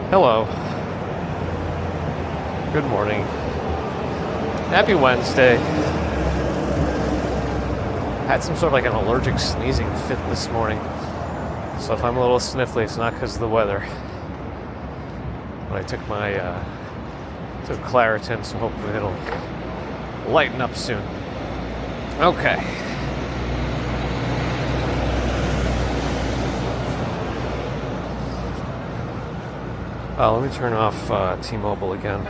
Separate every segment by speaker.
Speaker 1: Hello. Good morning. Happy Wednesday. Had some sort of like an allergic sneezing fit this morning. So if I'm a little sniffly, it's not because of the weather. But I took my took Claritin, so hopefully it'll lighten up soon. Okay. Let me turn off T-Mobile again.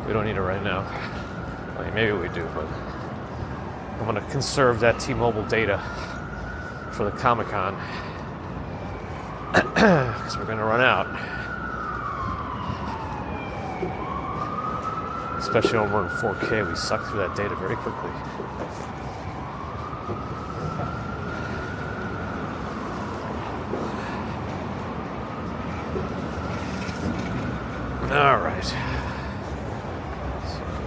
Speaker 1: We don't need it right now. I mean, maybe we do, but I'm going to conserve that T-Mobile data for the Comic-Con because we're going to run out. Especially when we're in 4K, we suck through that data very quickly. All right. So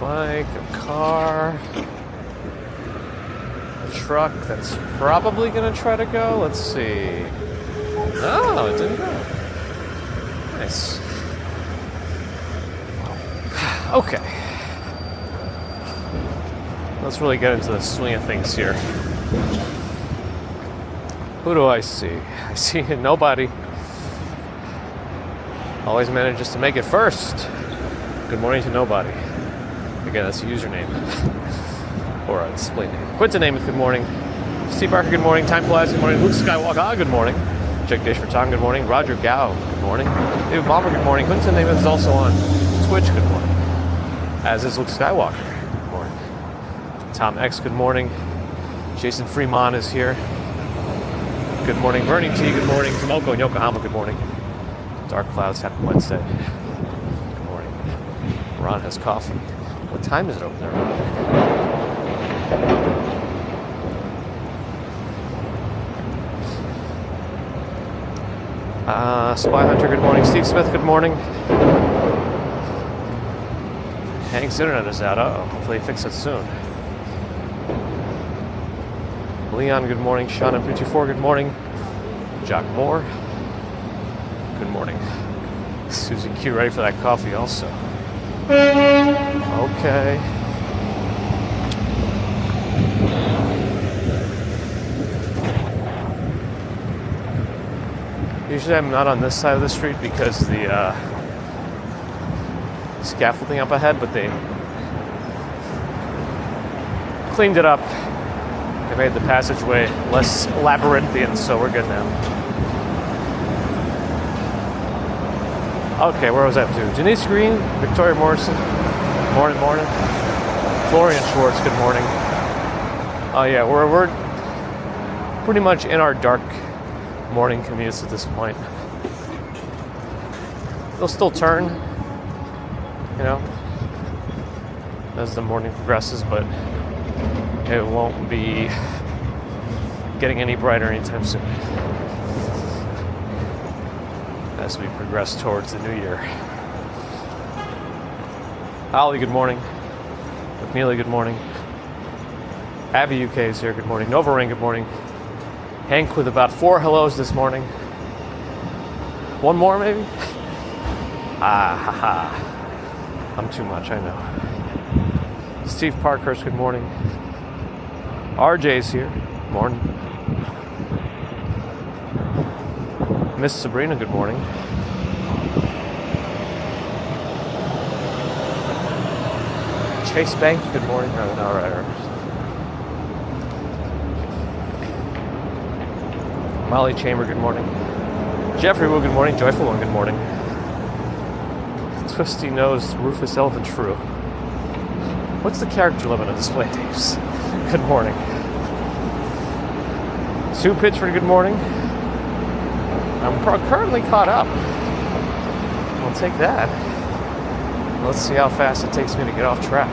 Speaker 1: bike, a car, a truck that's probably going to try to go. Let's see. Oh, it didn't go. Nice. Okay. Let's really get into the swing of things here. Who do I see? I see nobody. Always manages to make it first. Good morning to nobody. Again, that's a username. Or a display name. Quinton Namath, good morning. Steve Barker, good morning. Time Flies, good morning. Luke Skywalker, good morning. Jack Dish for Tom, good morning. Roger Gao, good morning. David Bomber, good morning. Quinton Namath is also on Twitch, good morning. As is Luke Skywalker, good morning. Tom X, good morning. Jason Fremont is here. Good morning. Burning T, good morning. Tomoko in Yokohama, good morning. Dark Clouds, happy Wednesday. Good morning. Ron has coffee. What time is it over there, Ron? Spy Hunter, good morning. Steve Smith, good morning. Hank's internet is out. Uh-oh. Hopefully he fixes it soon. Leon, good morning. Sean M224, good morning. Jock Moore. Good morning. Susie Q, ready for that coffee also. Okay. Usually I'm not on this side of the street because the scaffolding up ahead, but they cleaned it up. They made the passageway less labyrinthian, so we're good now. Okay, where was that to? Janice Green, Victoria Morrison, morning. Florian Schwartz, good morning. Oh yeah, we're pretty much in our dark morning commutes at this point. They'll still turn, you know, as the morning progresses, but it won't be getting any brighter anytime soon as we progress towards the new year. Holly, good morning. McNeely, good morning. Abby UK is here, good morning. Nova Ring, good morning. Hank with about 4 hellos this morning. One more, maybe? Haha. I'm too much, I know. Steve Parkhurst, good morning. RJ's here, morning. Miss Sabrina, good morning. Chase Bank, good morning. All right. Molly Chamber, good morning. Jeffrey Wu, good morning. Joyful One, good morning. Twisty Nose, Rufus Elephant Shrew. What's the character limit on display tapes? Good morning. Sue Pitchford, good morning. I'm currently caught up. I'll take that. Let's see how fast it takes me to get off track.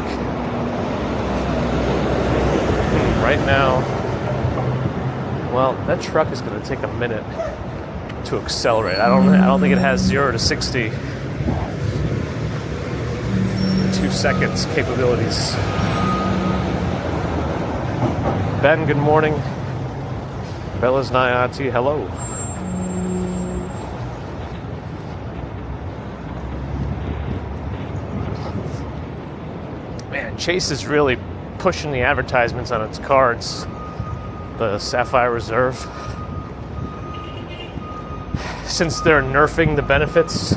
Speaker 1: Right now, well, that truck is going to take a minute to accelerate. I don't think it has 0 to 60 in 2 seconds capabilities. Ben, good morning. Bella's Nayati, hello. Chase is really pushing the advertisements on its cards. The Sapphire Reserve. Since they're nerfing the benefits,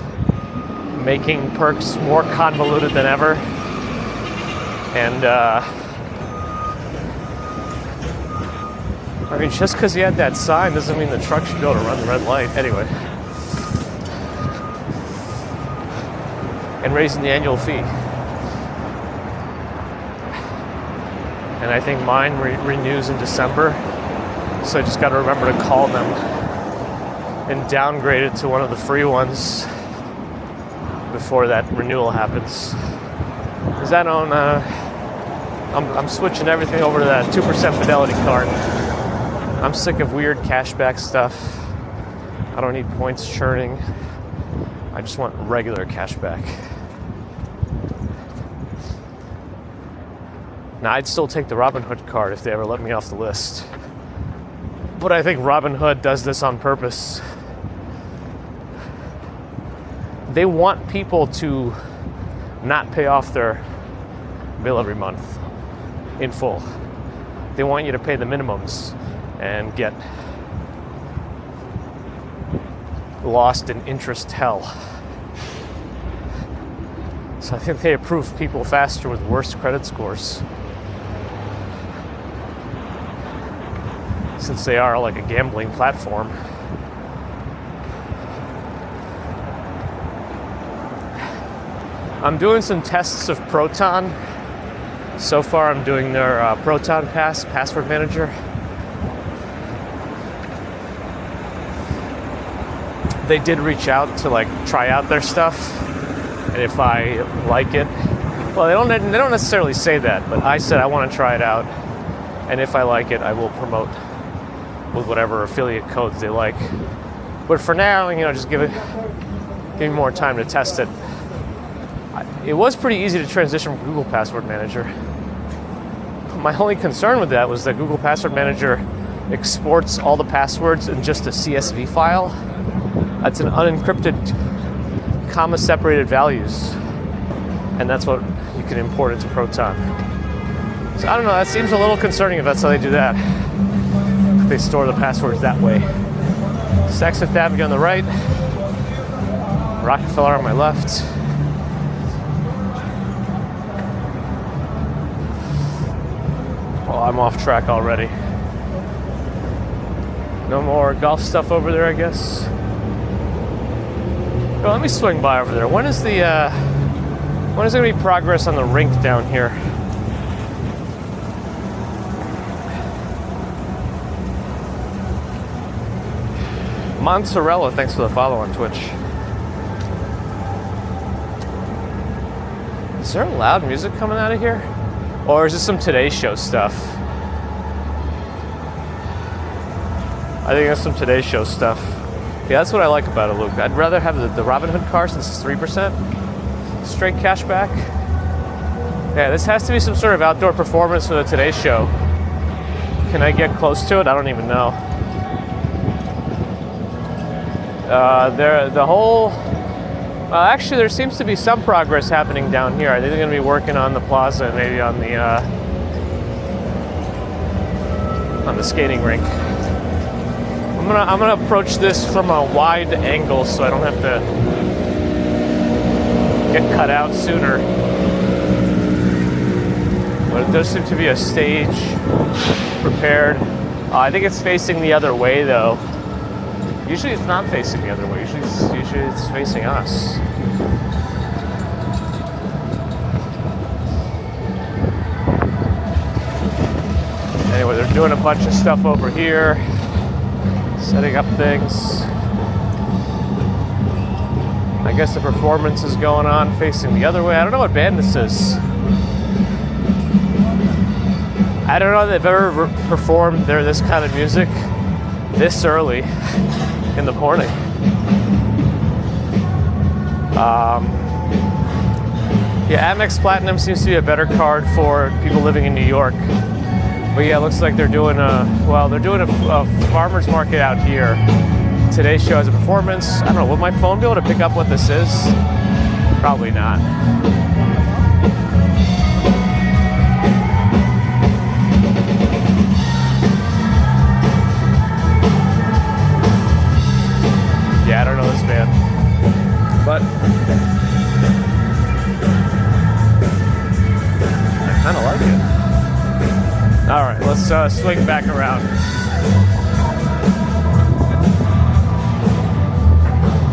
Speaker 1: making perks more convoluted than ever. And, I mean, just because you had that sign doesn't mean the truck should be able to run the red light. Anyway. And raising the annual fee. And I think mine renews in December. So I just got to remember to call them and downgrade it to one of the free ones before that renewal happens. Because I don't, I'm switching everything over to that 2% Fidelity card. I'm sick of weird cashback stuff. I don't need points churning. I just want regular cashback. Now, I'd still take the Robinhood card if they ever let me off the list. But I think Robinhood does this on purpose. They want people to not pay off their bill every month in full. They want you to pay the minimums and get lost in interest hell. So I think they approve people faster with worse credit scores. Since they are like a gambling platform. I'm doing some tests of Proton. So far I'm doing their Proton Pass password manager. They did reach out to like try out their stuff, and if I like it, well, they don't necessarily say that, but I said I want to try it out, and if I like it, I will promote with whatever affiliate codes they like. But for now, you know, just give me more time to test it. It was pretty easy to transition from Google Password Manager. My only concern with that was that Google Password Manager exports all the passwords in just a CSV file. That's an unencrypted, comma-separated values. And that's what you can import into Proton. So I don't know, that seems a little concerning if that's how they do that. If they store the passwords that way. Saks Avenue on the right. Rockefeller on my left. Oh, I'm off track already. No more golf stuff over there, I guess. Well, let me swing by over there. When is there going to be progress on the rink down here? Mozzarella, thanks for the follow on Twitch. Is there loud music coming out of here? Or is this some Today Show stuff? I think that's some Today Show stuff. Yeah, that's what I like about it, Luke. I'd rather have the Robinhood car since it's 3%. Straight cash back. Yeah, this has to be some sort of outdoor performance for the Today Show. Can I get close to it? I don't even know. Actually, there seems to be some progress happening down here. I think they're going to be working on the plaza and maybe on the skating rink. I'm gonna approach this from a wide angle so I don't have to get cut out sooner. But it does seem to be a stage prepared. I think it's facing the other way though. Usually it's not facing the other way. Usually it's facing us. Anyway, they're doing a bunch of stuff over here. Setting up things. I guess the performance is going on facing the other way. I don't know what band this is. I don't know if they've ever performed this kind of music this early in the morning. Yeah, Amex Platinum seems to be a better card for people living in New York. But yeah, it looks like they're doing a farmer's market out here. Today's show has a performance. I don't know, will my phone be able to pick up what this is? Probably not. this band. But I kind of like it. All right, let's swing back around.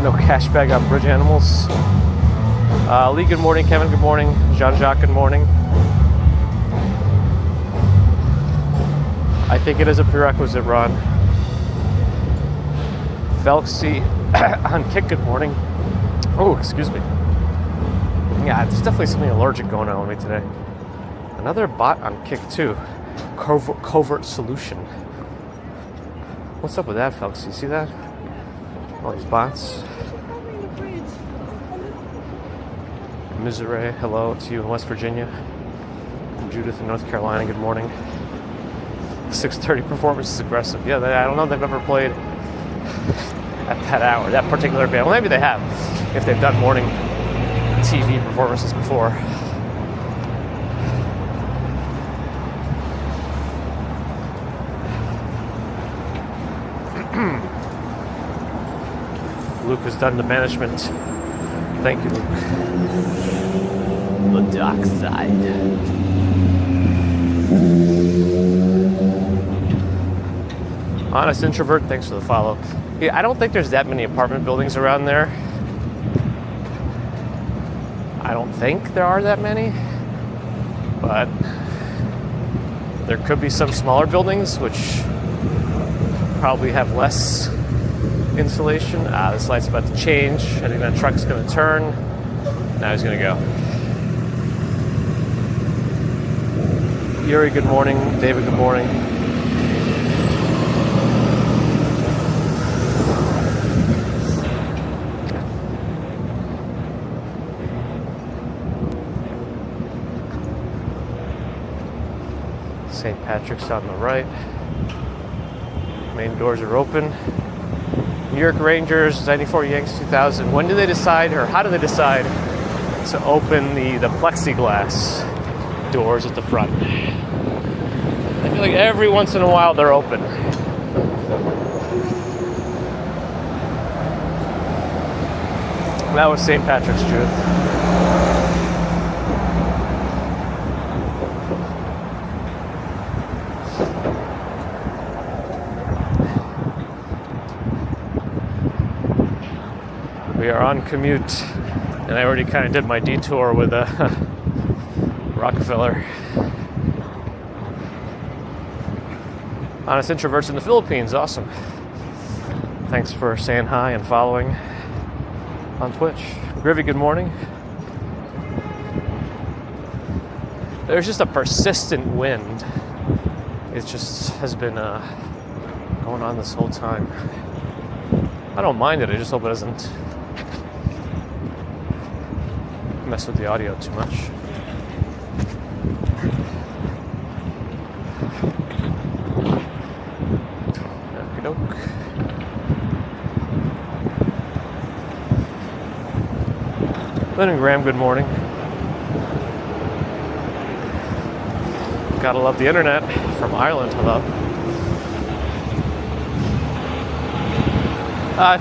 Speaker 1: No cash bag on Bridge Animals. Lee, good morning. Kevin, good morning. Jean-Jacques, good morning. I think it is a prerequisite, Ron. Felxy on Kick, good morning. Oh, excuse me. Yeah, there's definitely something allergic going on with me today. Another bot on Kick, too. Covert Solution. What's up with that, Felxy? You see that? All these bots. Misery, hello to you in West Virginia. Judith in North Carolina, good morning. 6:30 performance is aggressive. Yeah, I don't know if they've ever played at that hour, that particular band. Well, maybe they have, if they've done morning TV performances before. Luke has done the management. Thank you, Luke. The dark side. Honest Introvert, thanks for the follow. Yeah, I don't think there's that many apartment buildings around there. I don't think there are that many. But there could be some smaller buildings which probably have less insulation. This light's about to change. I think that truck's going to turn. Now he's going to go. Yuri, good morning. David, good morning. St. Patrick's on the right. Main doors are open. New York Rangers, 94 Yanks 2000. When do they decide, or how do they decide to open the plexiglass doors at the front? I feel like every once in a while they're open. That was St. Patrick's, Judith. We are on Commute, and I already kind of did my detour with Rockefeller. Honest Introverts in the Philippines, awesome. Thanks for saying hi and following on Twitch. Grivy, good morning. There's just a persistent wind. It just has been going on this whole time. I don't mind it, I just hope it doesn't mess with the audio too much. Okie doke. Lynn and Graham, good morning. Gotta love the internet from Ireland, hello.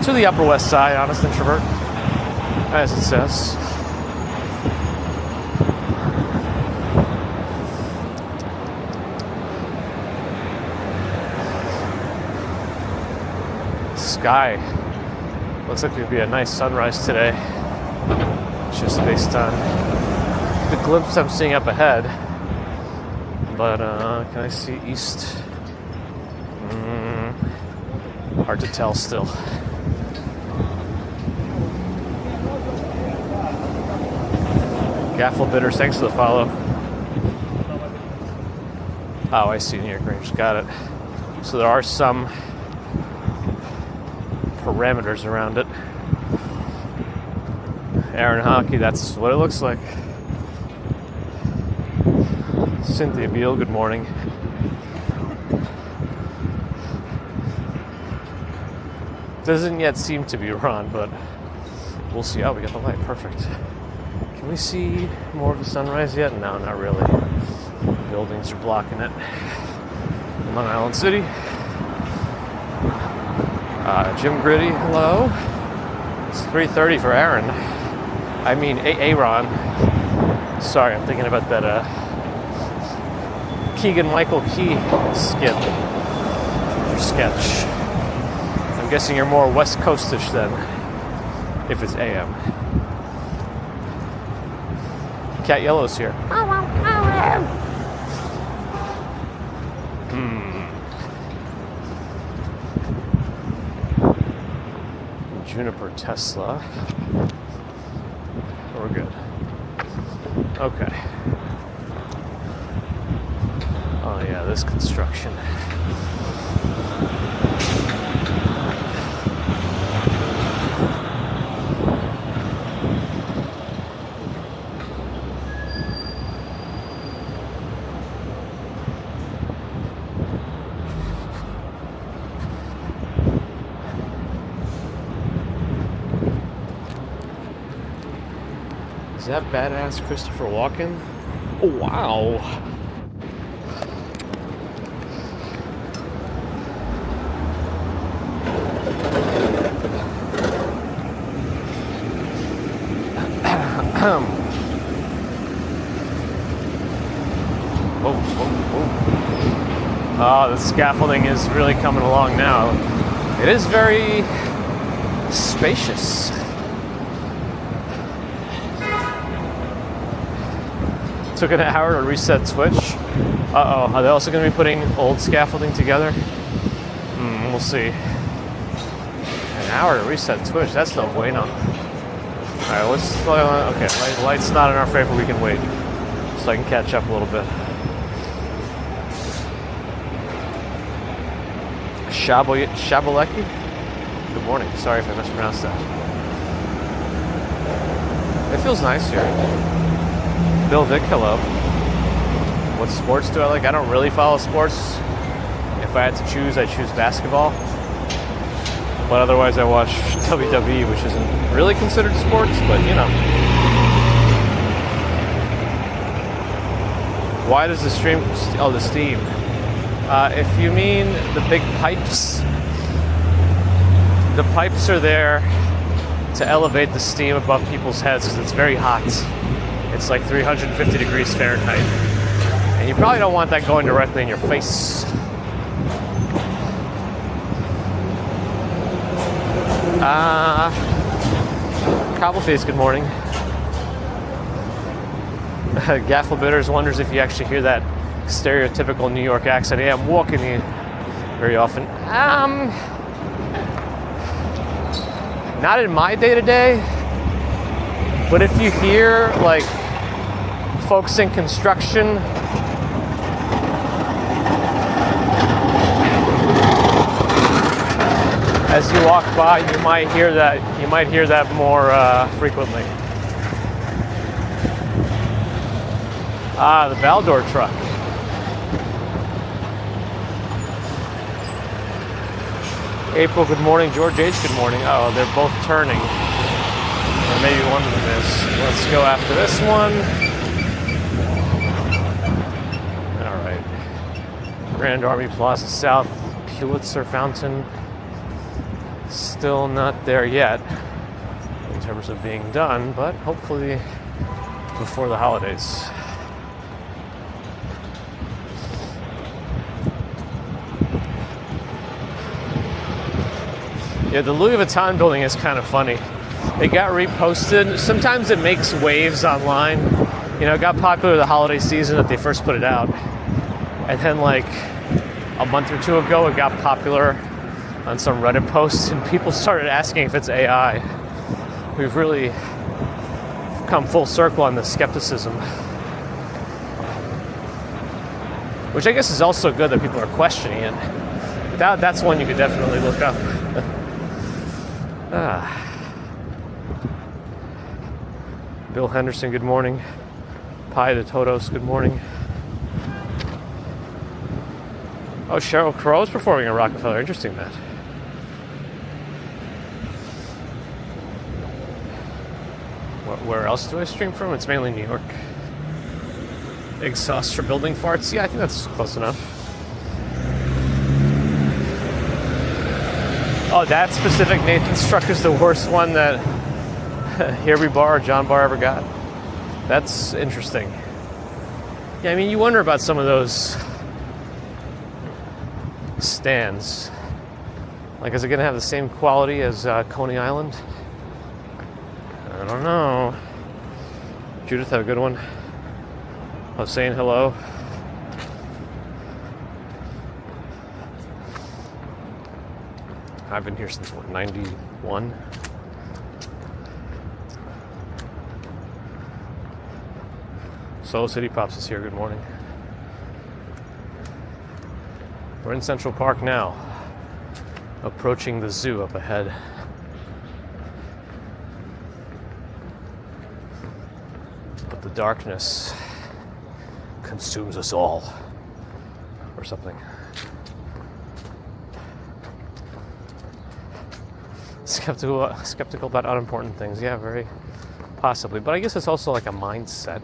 Speaker 1: To the Upper West Side, Honest Introvert, as it says. Sky looks like there'd be a nice sunrise today, just based on the glimpse I'm seeing up ahead. But can I see east? Hard to tell still. Gaffle Bitters, thanks for the follow. Oh, I see New York Rangers, got it. So there are some parameters around it. Aaron Hockey, that's what it looks like. Cynthia Beal, good morning. Doesn't yet seem to be Ron, but we'll see. Oh, we got the light, perfect. Can we see more of the sunrise yet? No, not really. Buildings are blocking it. Long Island City. Jim Gritty, hello. It's 3:30 for Aaron. I mean, Aaron. Sorry, I'm thinking about that Keegan-Michael Key skit or sketch. I'm guessing you're more West Coastish then, if it's AM. Cat Yellow's here. Juniper Tesla. We're good. Okay. Oh yeah, this construction. Is that badass Christopher Walken? Oh, wow. Whoa, whoa, whoa. Oh, the scaffolding is really coming along now. It is very spacious. Took an hour to reset Twitch. Uh-oh, are they also going to be putting old scaffolding together? We'll see. An hour to reset Twitch, that's no bueno. Alright, let's, okay, light's not in our favor, we can wait. So I can catch up a little bit. Shabaleki? Good morning, sorry if I mispronounced that. It feels nice here. Bill Vick, hello. What sports do I like? I don't really follow sports. If I had to choose, I'd choose basketball. But otherwise I watch WWE, which isn't really considered sports, but you know. Why does the stream, the steam? If you mean the big pipes, the pipes are there to elevate the steam above people's heads because it's very hot. It's like 350 degrees Fahrenheit. And you probably don't want that going directly in your face. Cobbleface, good morning. Gafflebitters wonders if you actually hear that stereotypical New York accent. Yeah, I'm walking in very often. Not in my day-to-day, but if you hear like folks in construction as you walk by, you might hear that more frequently. The Baldor truck. April, good morning. George H, good morning. Oh, they're both turning. Or maybe one of them is. Let's go after this one. All right. Grand Army Plaza South, Pulitzer Fountain. Still not there yet in terms of being done, but hopefully before the holidays. Yeah, the Louis Vuitton building is kind of funny. It got reposted. Sometimes it makes waves online. You know, it got popular the holiday season that they first put it out. And then like a month or two ago, it got popular on some Reddit posts and people started asking if it's AI. We've really come full circle on the skepticism. Which I guess is also good that people are questioning it. That's one you could definitely look up. Bill Henderson, good morning. Pi the Totos, good morning. Oh, Sheryl Crow is performing at Rockefeller. Interesting, Matt. Where else do I stream from? It's mainly New York. Exhaust for building farts? Yeah, I think that's close enough. Oh, that specific Nathan's truck is the worst one that Herbie Bar or John Bar ever got. That's interesting. Yeah, I mean, you wonder about some of those stands. Like, is it going to have the same quality as Coney Island? I don't know. Judith, have a good one. I was saying hello. I've been here since, what, 91? Soul City Pops is here. Good morning. We're in Central Park now, approaching the zoo up ahead. But the darkness consumes us all, or something. Skeptical about unimportant things. Yeah, very possibly. But I guess it's also like a mindset.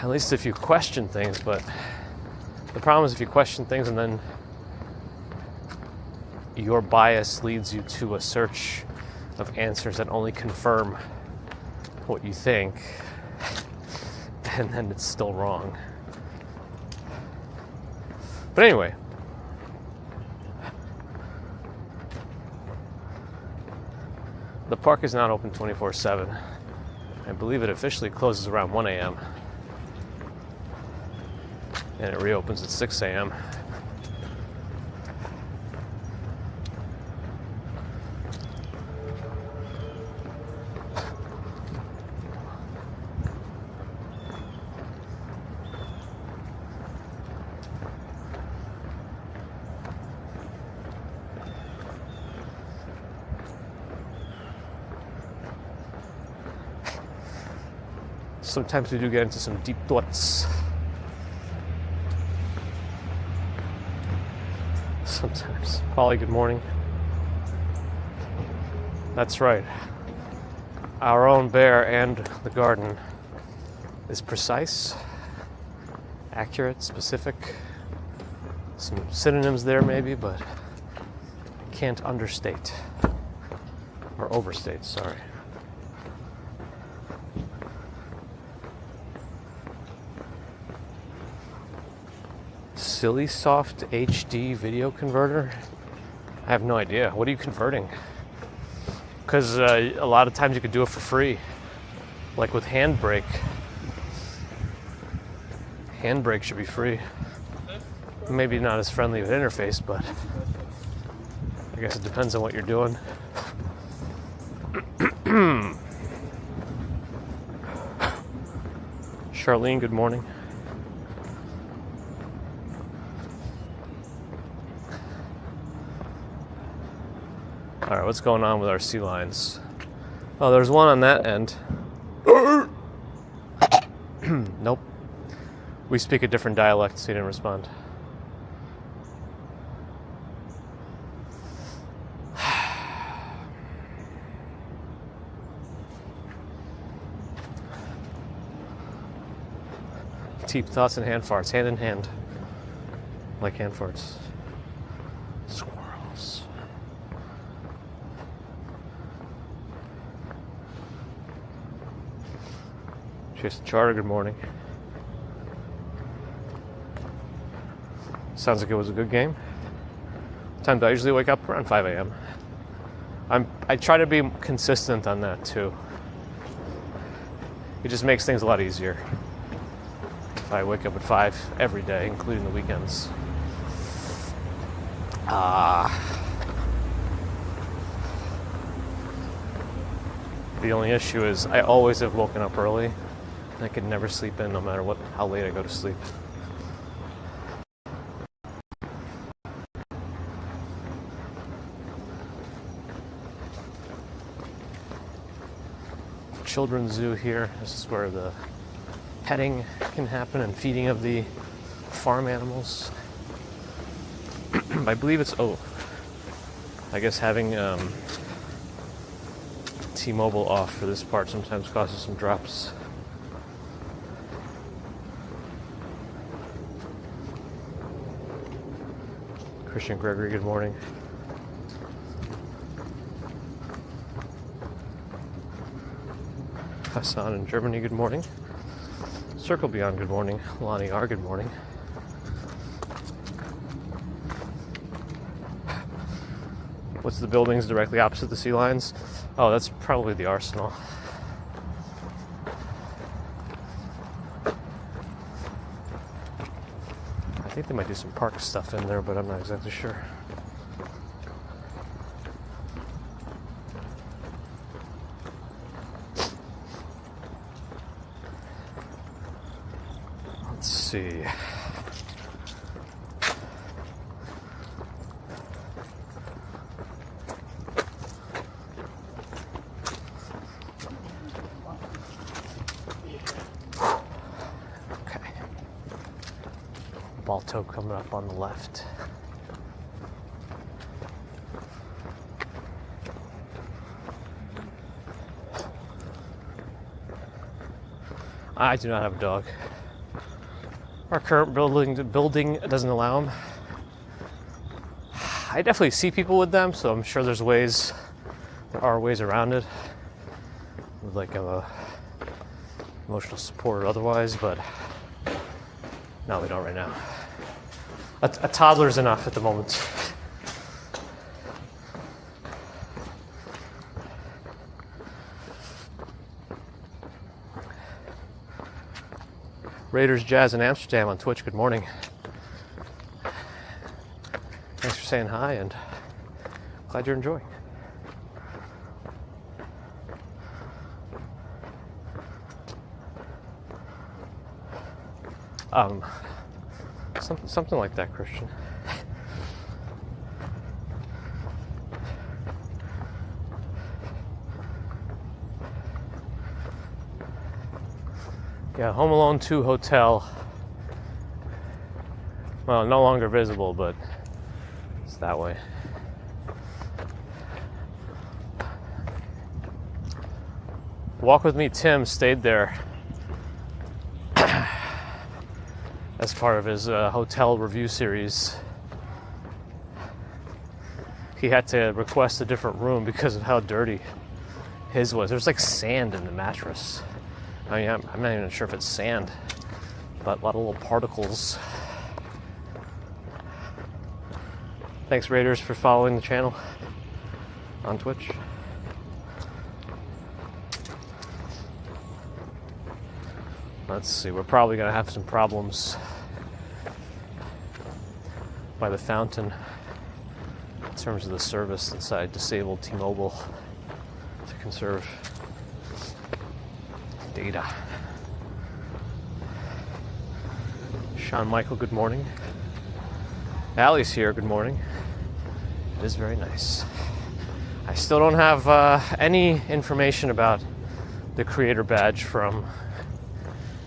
Speaker 1: At least if you question things, but the problem is if you question things and then your bias leads you to a search of answers that only confirm what you think, and then it's still wrong. But anyway, the park is not open 24/7. I believe it officially closes around 1 a.m. and it reopens at 6 a.m. Sometimes we do get into some deep thoughts. Sometimes. Polly, good morning. That's right. Our own bear and the garden is precise, accurate, specific. Some synonyms there maybe, but can't understate. Or overstate, sorry. Silly Soft HD video converter? I have no idea. What are you converting? Because a lot of times you could do it for free. Like with Handbrake. Handbrake should be free. Maybe not as friendly of an interface, but I guess it depends on what you're doing. Charlene, good morning. All right, what's going on with our sea lions? Oh, there's one on that end. Nope. We speak a different dialect, so he didn't respond. Deep thoughts and hand farts, hand in hand. Like hand farts. Squirrels. Jason Charter, good morning. Sounds like it was a good game. What time do I usually wake up? Around 5 a.m. I try to be consistent on that too. It just makes things a lot easier. If I wake up at 5 every day, including the weekends. The only issue is I always have woken up early. I could never sleep in no matter how late I go to sleep. Children's zoo here. This is where the petting can happen and feeding of the farm animals. I believe it's, I guess having T-Mobile off for this part sometimes causes some drops. Christian Gregory, good morning. Hassan in Germany, good morning. Circle Beyond, good morning. Lonnie R, good morning. What's the buildings directly opposite the sea lines? Oh, that's probably the Arsenal. I think they might do some park stuff in there, but I'm not exactly sure. Let's see. Balto coming up on the left. I do not have a dog. Our current building doesn't allow them. I definitely see people with them, so I'm sure there are ways around it, with like emotional support or otherwise, but no, we don't right now. A toddler's enough at the moment. Raiders Jazz in Amsterdam on Twitch, good morning. Thanks for saying hi and glad you're enjoying. Something like that, Christian. Yeah, Home Alone 2 Hotel. Well, no longer visible, but it's that way. Walk With Me Tim stayed there as part of his hotel review series. He had to request a different room because of how dirty his was. There's like sand in the mattress. I mean, I'm not even sure if it's sand, but a lot of little particles. Thanks, Raiders, for following the channel on Twitch. Let's see, we're probably going to have some problems by the fountain in terms of the service inside disabled T-Mobile to conserve data. Sean Michael, good morning. Allie's here, good morning. It is very nice. I still don't have any information about the creator badge from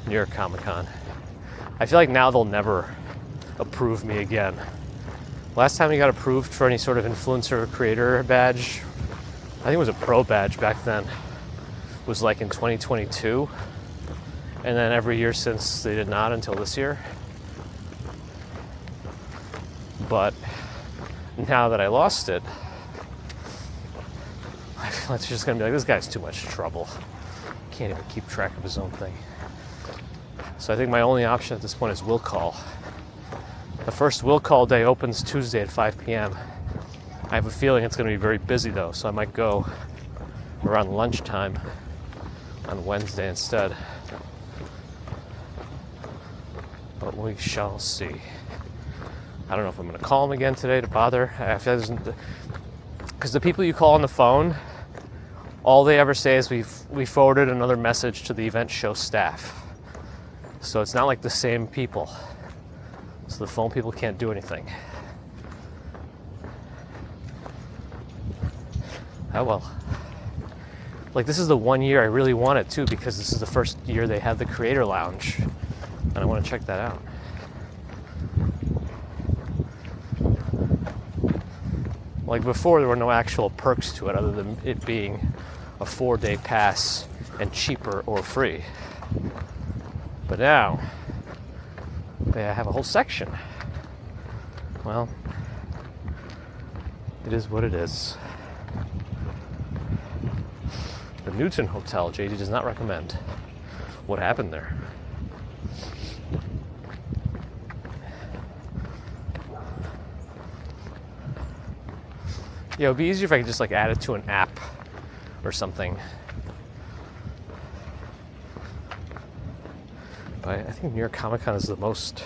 Speaker 1: New York Comic Con. I feel like now they'll never approve me again. Last time we got approved for any sort of influencer or creator badge, I think it was a pro badge back then, was like in 2022. And then every year since they did not until this year. But now that I lost it, I feel like it's just gonna be like, this guy's too much trouble. Can't even keep track of his own thing. So I think my only option at this point is will call. The first will call day opens Tuesday at 5 p.m. I have a feeling it's going to be very busy though, so I might go around lunchtime on Wednesday instead. But we shall see. I don't know if I'm going to call him again today to bother. I feel like because the people you call on the phone, all they ever say is we forwarded another message to the event show staff. So it's not like the same people. So the phone people can't do anything. Oh well. Like, this is the one year I really want it too, because this is the first year they have the Creator Lounge. And I want to check that out. Like before, there were no actual perks to it other than it being a 4-day pass and cheaper or free. But now, they have a whole section. Well, It is what it is. The Newton Hotel, JD does not recommend. What happened there? Yeah, it would be easier if I could just like add it to an app or something. But I think New York Comic Con is the most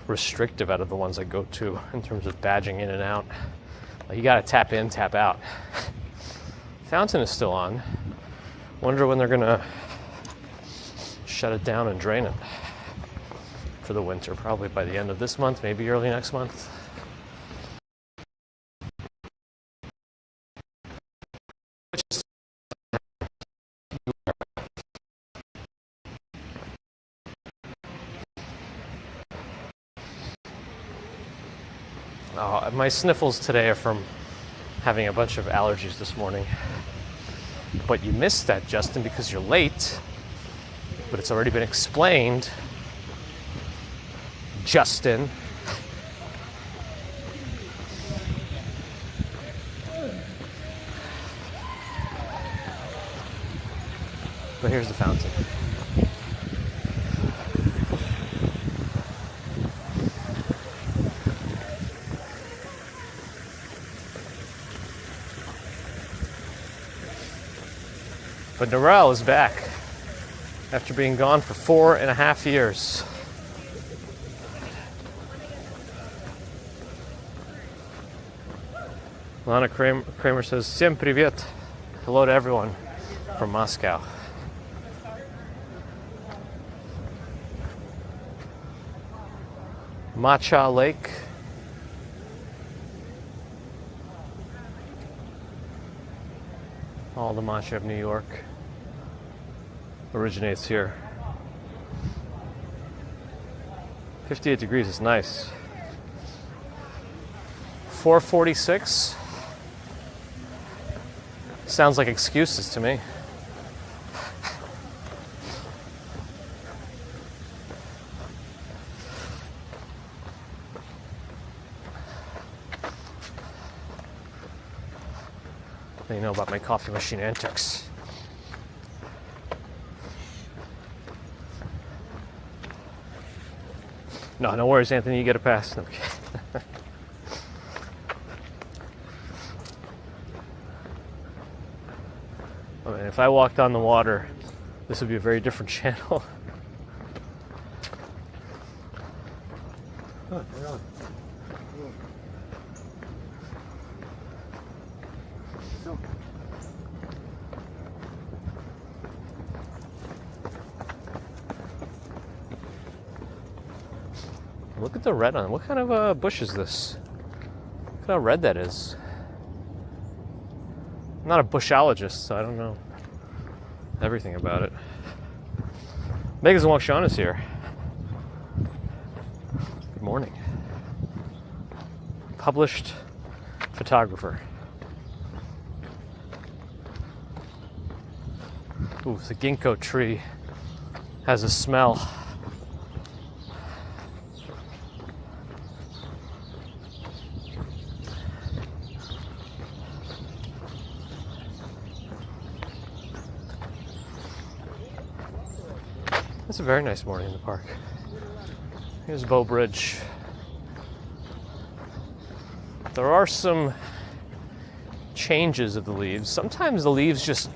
Speaker 1: restrictive out of the ones I go to in terms of badging in and out. Like you gotta tap in, tap out. Fountain is still on. Wonder when they're gonna shut it down and drain it for the winter. Probably by the end of this month, maybe early next month. My sniffles today are from having a bunch of allergies this morning. But you missed that, Justin, because you're late. But it's already been explained. Justin. But here's the fountain. But Narelle is back after being gone for 4.5 years. Lana Kramer says, Всем привет. Hello to everyone from Moscow. Matcha Lake. All the matcha of New York originates here. 58 degrees is nice. 446 sounds like excuses to me. You know about my coffee machine antics. No worries, Anthony. You get a pass. Okay. I mean, if I walked on the water, this would be a very different channel. Look at the red on it. What kind of bush is this? Look at how red that is. I'm not a bushologist, so I don't know everything about it. Megan Wangshan is here. Good morning. Published photographer. Ooh, the ginkgo tree has a smell. It's a very nice morning in the park. Here's Bow Bridge. There are some changes of the leaves. Sometimes the leaves just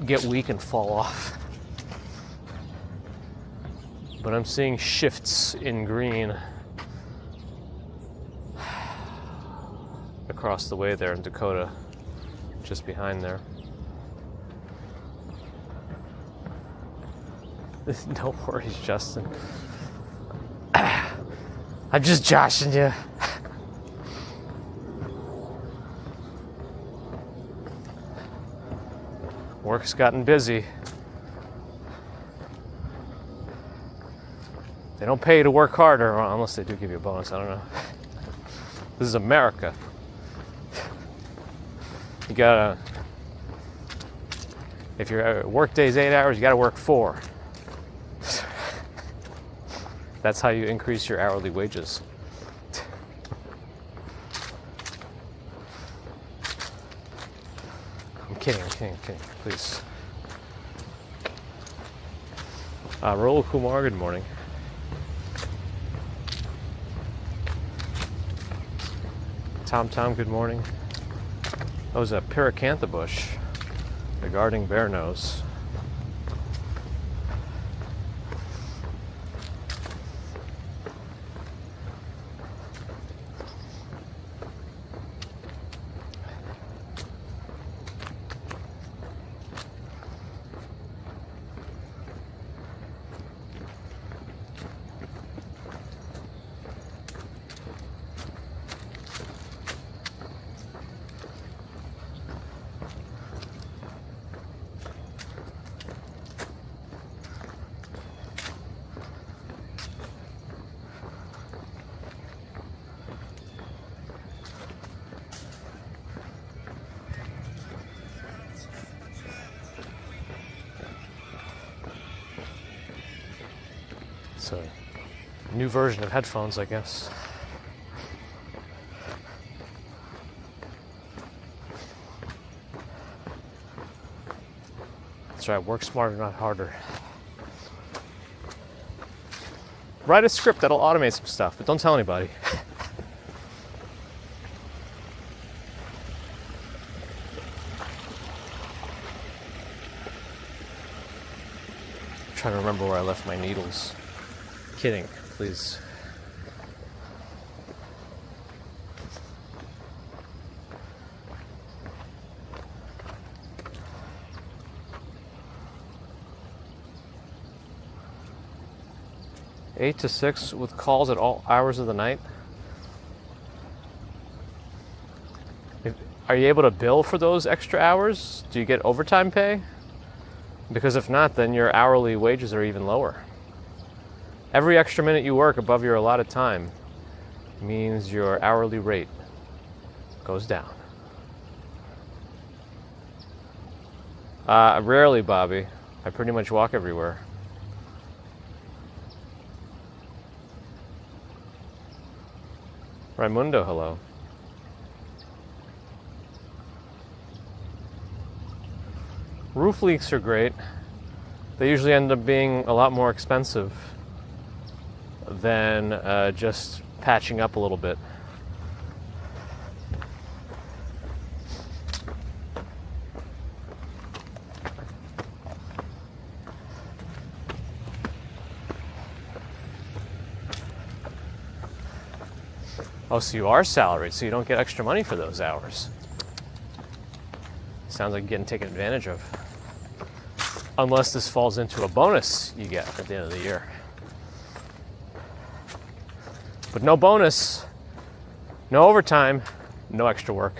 Speaker 1: get weak and fall off. But I'm seeing shifts in green across the way there in Dakota, just behind there. No worries, Justin. I'm just joshing you. Work's gotten busy. They don't pay you to work harder, well, unless they do give you a bonus, I don't know. This is America. You gotta, if your work day's 8 hours, you gotta work 4. That's how you increase your hourly wages. kidding, please. Raul Kumar, good morning. Tom, good morning. That was a pyracantha bush, the guarding bear nose. It's a new version of headphones, I guess. That's right, work smarter, not harder. Write a script that'll automate some stuff, but don't tell anybody. I'm trying to remember where I left my needles. Kidding, please. Eight to 6 with calls at all hours of the night. Are you able to bill for those extra hours? Do you get overtime pay? Because if not, then your hourly wages are even lower. Every extra minute you work above your allotted time means your hourly rate goes down. Rarely, Bobby. I pretty much walk everywhere. Raimundo, hello. Roof leaks are great. They usually end up being a lot more expensive than just patching up a little bit. Oh, so you are salaried, so you don't get extra money for those hours. Sounds like you're getting taken advantage of. Unless this falls into a bonus you get at the end of the year. But no bonus, no overtime, no extra work.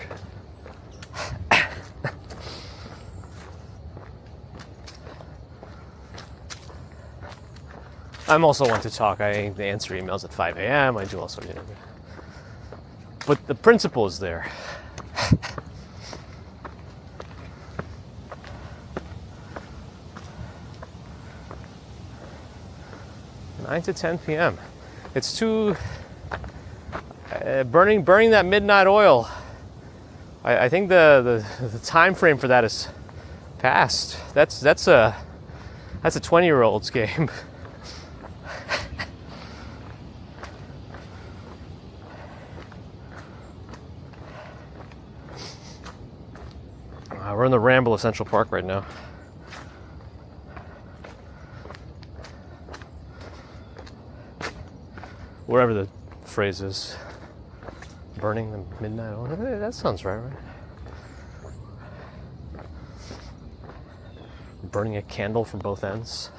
Speaker 1: I'm also one to talk. I answer emails at 5 a.m. I do all sorts of things. But the principle is there. 9 to 10 p.m. It's too burning that midnight oil. I think the time frame for that is past. That's a 20-year-old's game. We're in the ramble of Central Park right now. Whatever the phrase is. Burning the midnight oil. That sounds right? Burning a candle from both ends.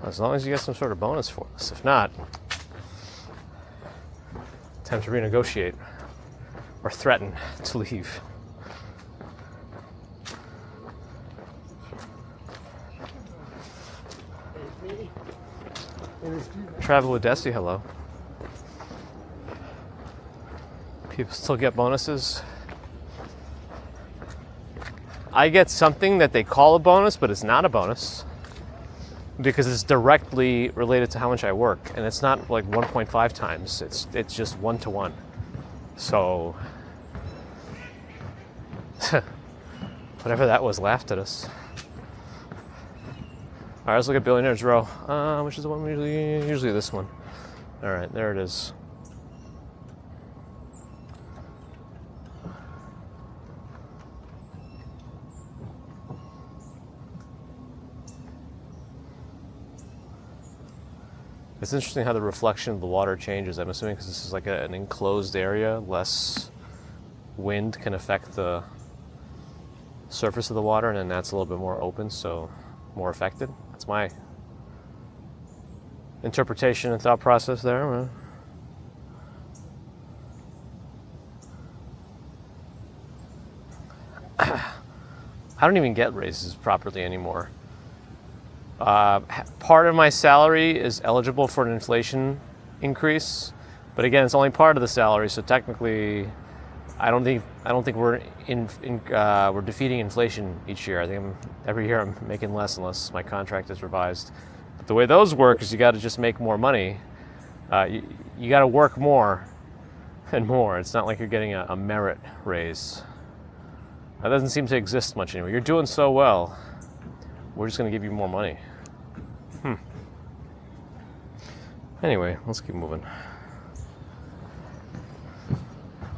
Speaker 1: As long as you get some sort of bonus for this. If not, time to renegotiate or threaten to leave. Travel with Desi, hello. People still get bonuses. I get something that they call a bonus, but it's not a bonus because it's directly related to how much I work, and it's not like 1.5 times. It's just 1-to-1. So whatever that was laughed at us. All right, let's look at Billionaires Row, which is the one usually this one. All right, there it is. It's interesting how the reflection of the water changes. I'm assuming because this is like an enclosed area, less wind can affect the surface of the water, and then that's a little bit more open, so more affected. That's my interpretation and thought process there. I don't even get raises properly anymore. Part of my salary is eligible for an inflation increase, but again, it's only part of the salary. So technically, I don't think we're we're defeating inflation each year. I think every year I'm making less unless my contract is revised. But the way those work is you got to just make more money. You got to work more and more. It's not like you're getting a merit raise. That doesn't seem to exist much anymore. You're doing so well, we're just going to give you more money. Anyway, let's keep moving.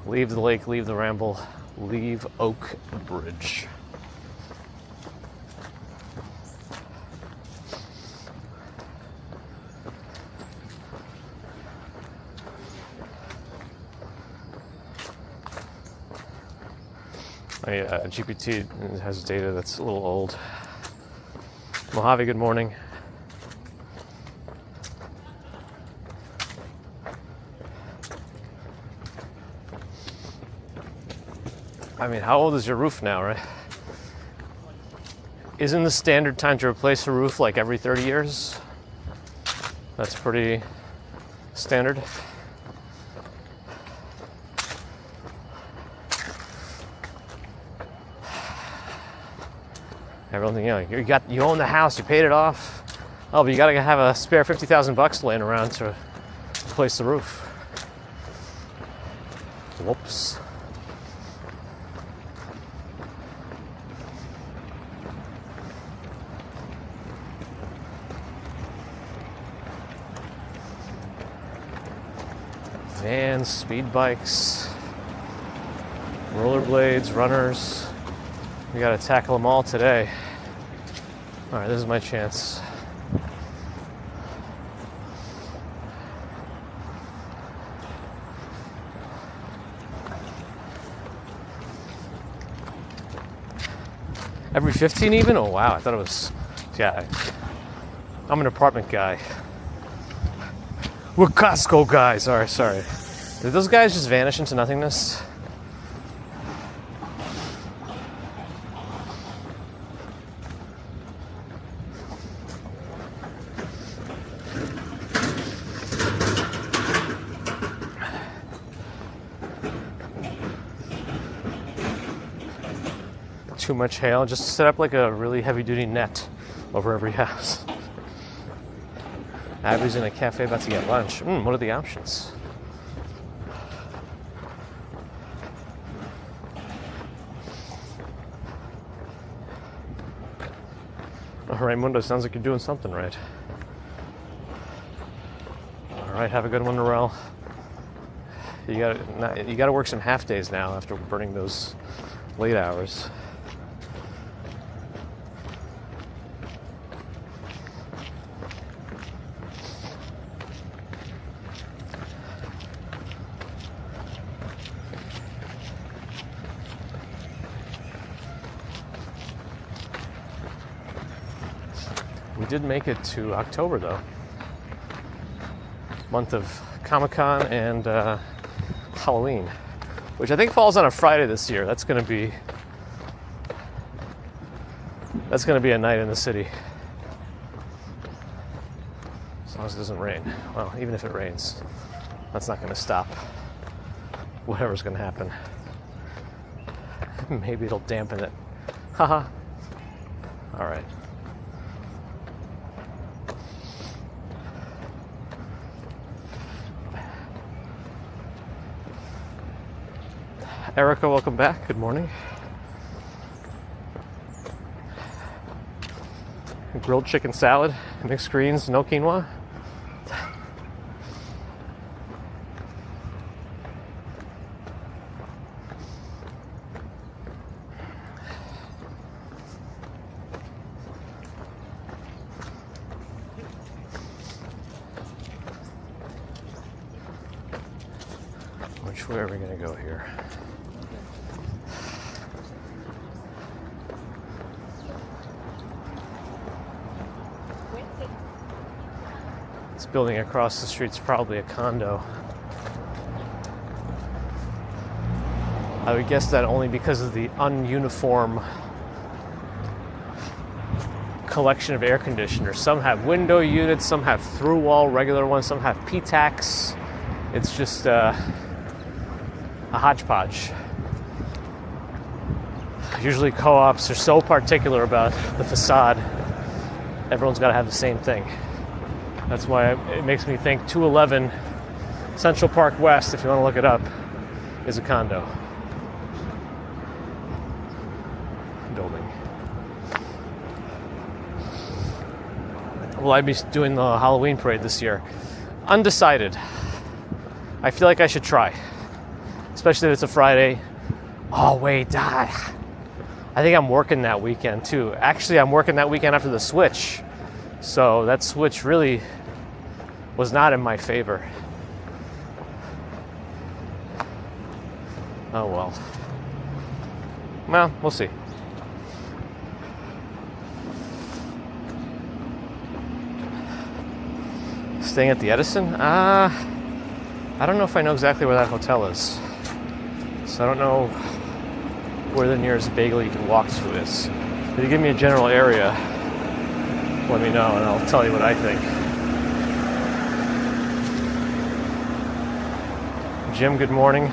Speaker 1: Leave the lake, leave the ramble, leave Oak Bridge. GPT has data that's a little old. Mojave, good morning. I mean, how old is your roof now, right? Isn't the standard time to replace a roof like every 30 years? That's pretty standard. Everything, you own the house, you paid it off. Oh, but you gotta have a spare $50,000 laying around to replace the roof. Whoops. Vans, speed bikes, rollerblades, runners. We gotta tackle them all today. All right, this is my chance. Every 15 even? Oh wow, I thought it was, yeah. I'm an apartment guy. We're Costco guys. Sorry. Did those guys just vanish into nothingness? Too much hail. Just set up like a really heavy-duty net over every house. Abby's in a cafe about to get lunch. What are the options? All right, Mundo, sounds like you're doing something right. All right, have a good one, Norel. You gotta work some half days now after burning those late hours. We did make it to October, though. Month of Comic-Con and Halloween, which I think falls on a Friday this year. That's gonna be a night in the city. As long as it doesn't rain. Well, even if it rains, that's not gonna stop whatever's gonna happen. Maybe it'll dampen it Haha. All right. Erica, welcome back. Good morning. Grilled chicken salad, mixed greens, no quinoa. Which way are we going to go here? This building across the street's probably a condo. I would guess that only because of the ununiform collection of air conditioners. Some have window units, some have through-wall regular ones, some have P-tax. It's just a hodgepodge. Usually co-ops are so particular about the facade, everyone's got to have the same thing. That's why it makes me think 211 Central Park West, if you want to look it up, is a condo building. Will I be doing the Halloween parade this year? Undecided. I feel like I should try. Especially if it's a Friday. Oh, wait. I think I'm working that weekend, too. Actually, I'm working that weekend after the switch. So that switch really was not in my favor. Oh, well. Well, we'll see. Staying at the Edison? I don't know if I know exactly where that hotel is. So I don't know where the nearest bagel you can walk to is. If you give me a general area, let me know and I'll tell you what I think. Jim, good morning.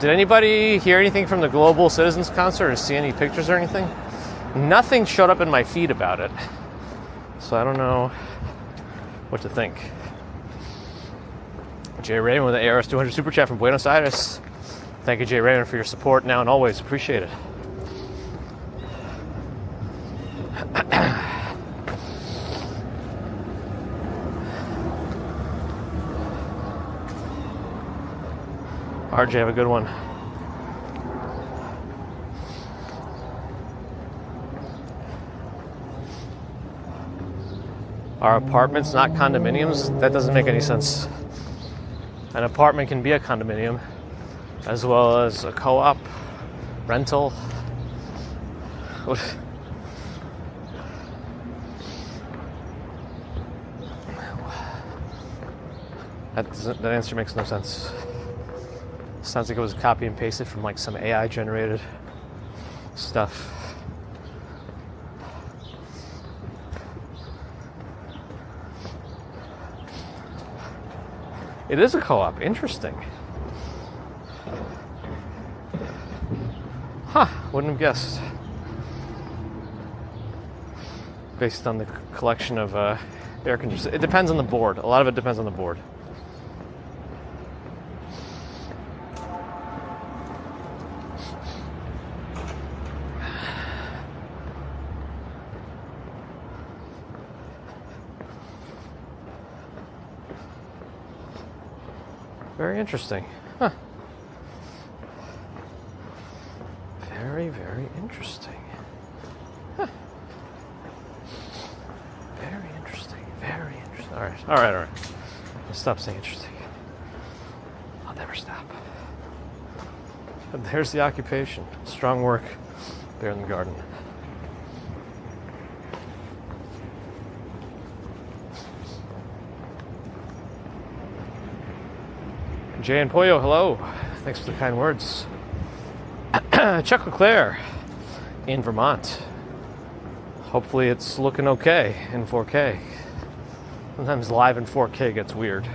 Speaker 1: Did anybody hear anything from the Global Citizens Concert or see any pictures or anything? Nothing showed up in my feed about it. So I don't know what to think. Jay Raymond with the ARS 200 Super Chat from Buenos Aires. Thank you, Jay Raymond, for your support now and always. Appreciate it. RJ, have a good one. Are apartments not condominiums? That doesn't make any sense. An apartment can be a condominium, as well as a co-op, rental. That answer makes no sense. Sounds like it was copy and pasted from like some AI generated stuff. It is a co-op. Interesting. Huh. Wouldn't have guessed. Based on the collection of air conditioners. It depends on the board. A lot of it depends on the board. Very interesting. Huh. Very, very interesting. Huh. Very interesting. Very interesting. All right. I'll stop saying interesting. I'll never stop. And there's the occupation. Strong work there in the garden. Jay and Pollo, hello. Thanks for the kind words. Chuck LeClaire in Vermont. Hopefully it's looking okay in 4K. Sometimes live in 4K gets weird.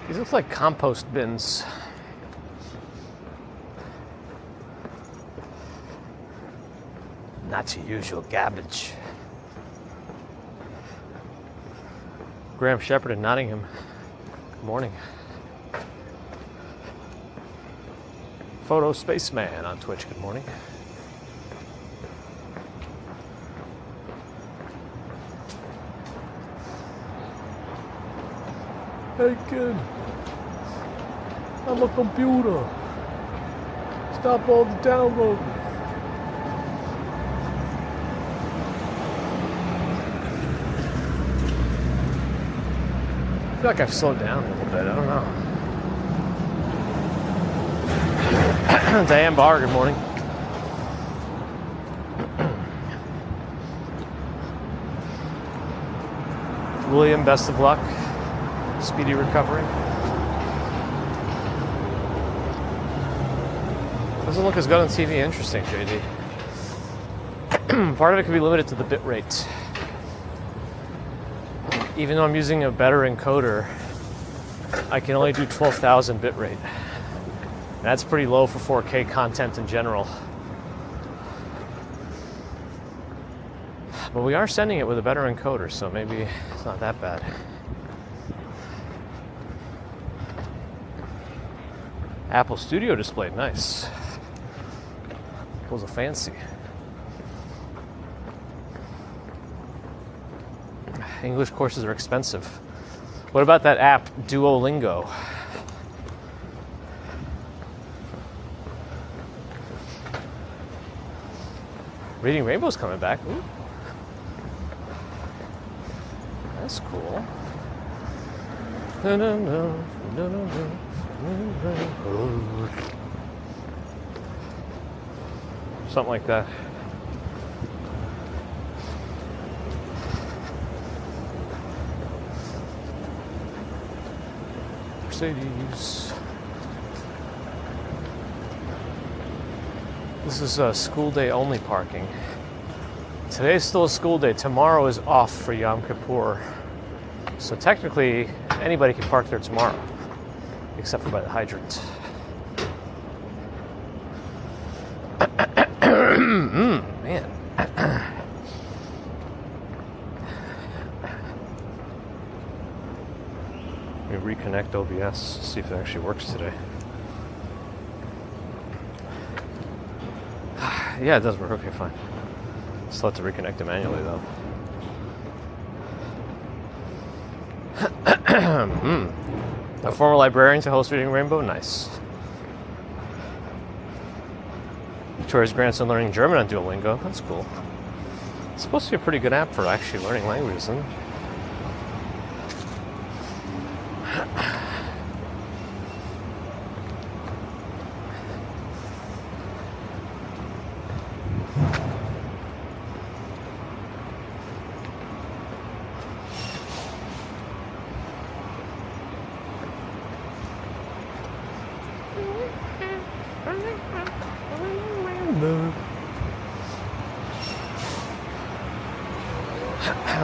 Speaker 1: These look like compost bins. Not your usual garbage. Graham Shepherd in Nottingham. Good morning. Photo Spaceman on Twitch. Good morning. Hey kid, I'm a computer. Stop all the downloading. I feel like I've slowed down a little bit. I don't know. Diane Barr, good morning. William, best of luck. Speedy recovery. Doesn't look as good on TV. Interesting, JD. Part of it could be limited to the bit rate. Even though I'm using a better encoder, I can only do 12,000 bit rate. That's pretty low for 4K content in general. But we are sending it with a better encoder, so maybe it's not that bad. Apple Studio display, nice. Apple's a fancy. English courses are expensive. What about that app, Duolingo? Reading Rainbow's coming back. Ooh. That's cool. No, no, no, no, no, no. Something like that. Mercedes. This is a school day only parking. Today's still a school day. Tomorrow is off for Yom Kippur. So technically, anybody can park there tomorrow, except for by the hydrant. Man. Let me reconnect OBS, see if it actually works today. Yeah, it does work. Okay, fine. Still have to reconnect it manually, though. A former librarian to host Reading Rainbow? Nice. Victoria's grandson learning German on Duolingo? That's cool. It's supposed to be a pretty good app for actually learning languages, isn't it?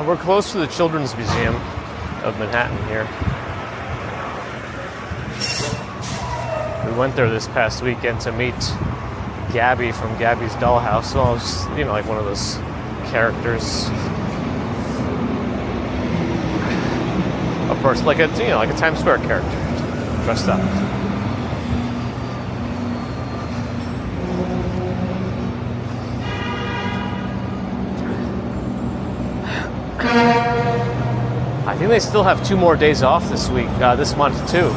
Speaker 1: We're close to the Children's Museum of Manhattan here. We went there this past weekend to meet Gabby from Gabby's Dollhouse. Well, it's, you know, like one of those characters. Of course, like a, you know, like a Times Square character dressed up. I think they still have 2 more days off this week, this month too,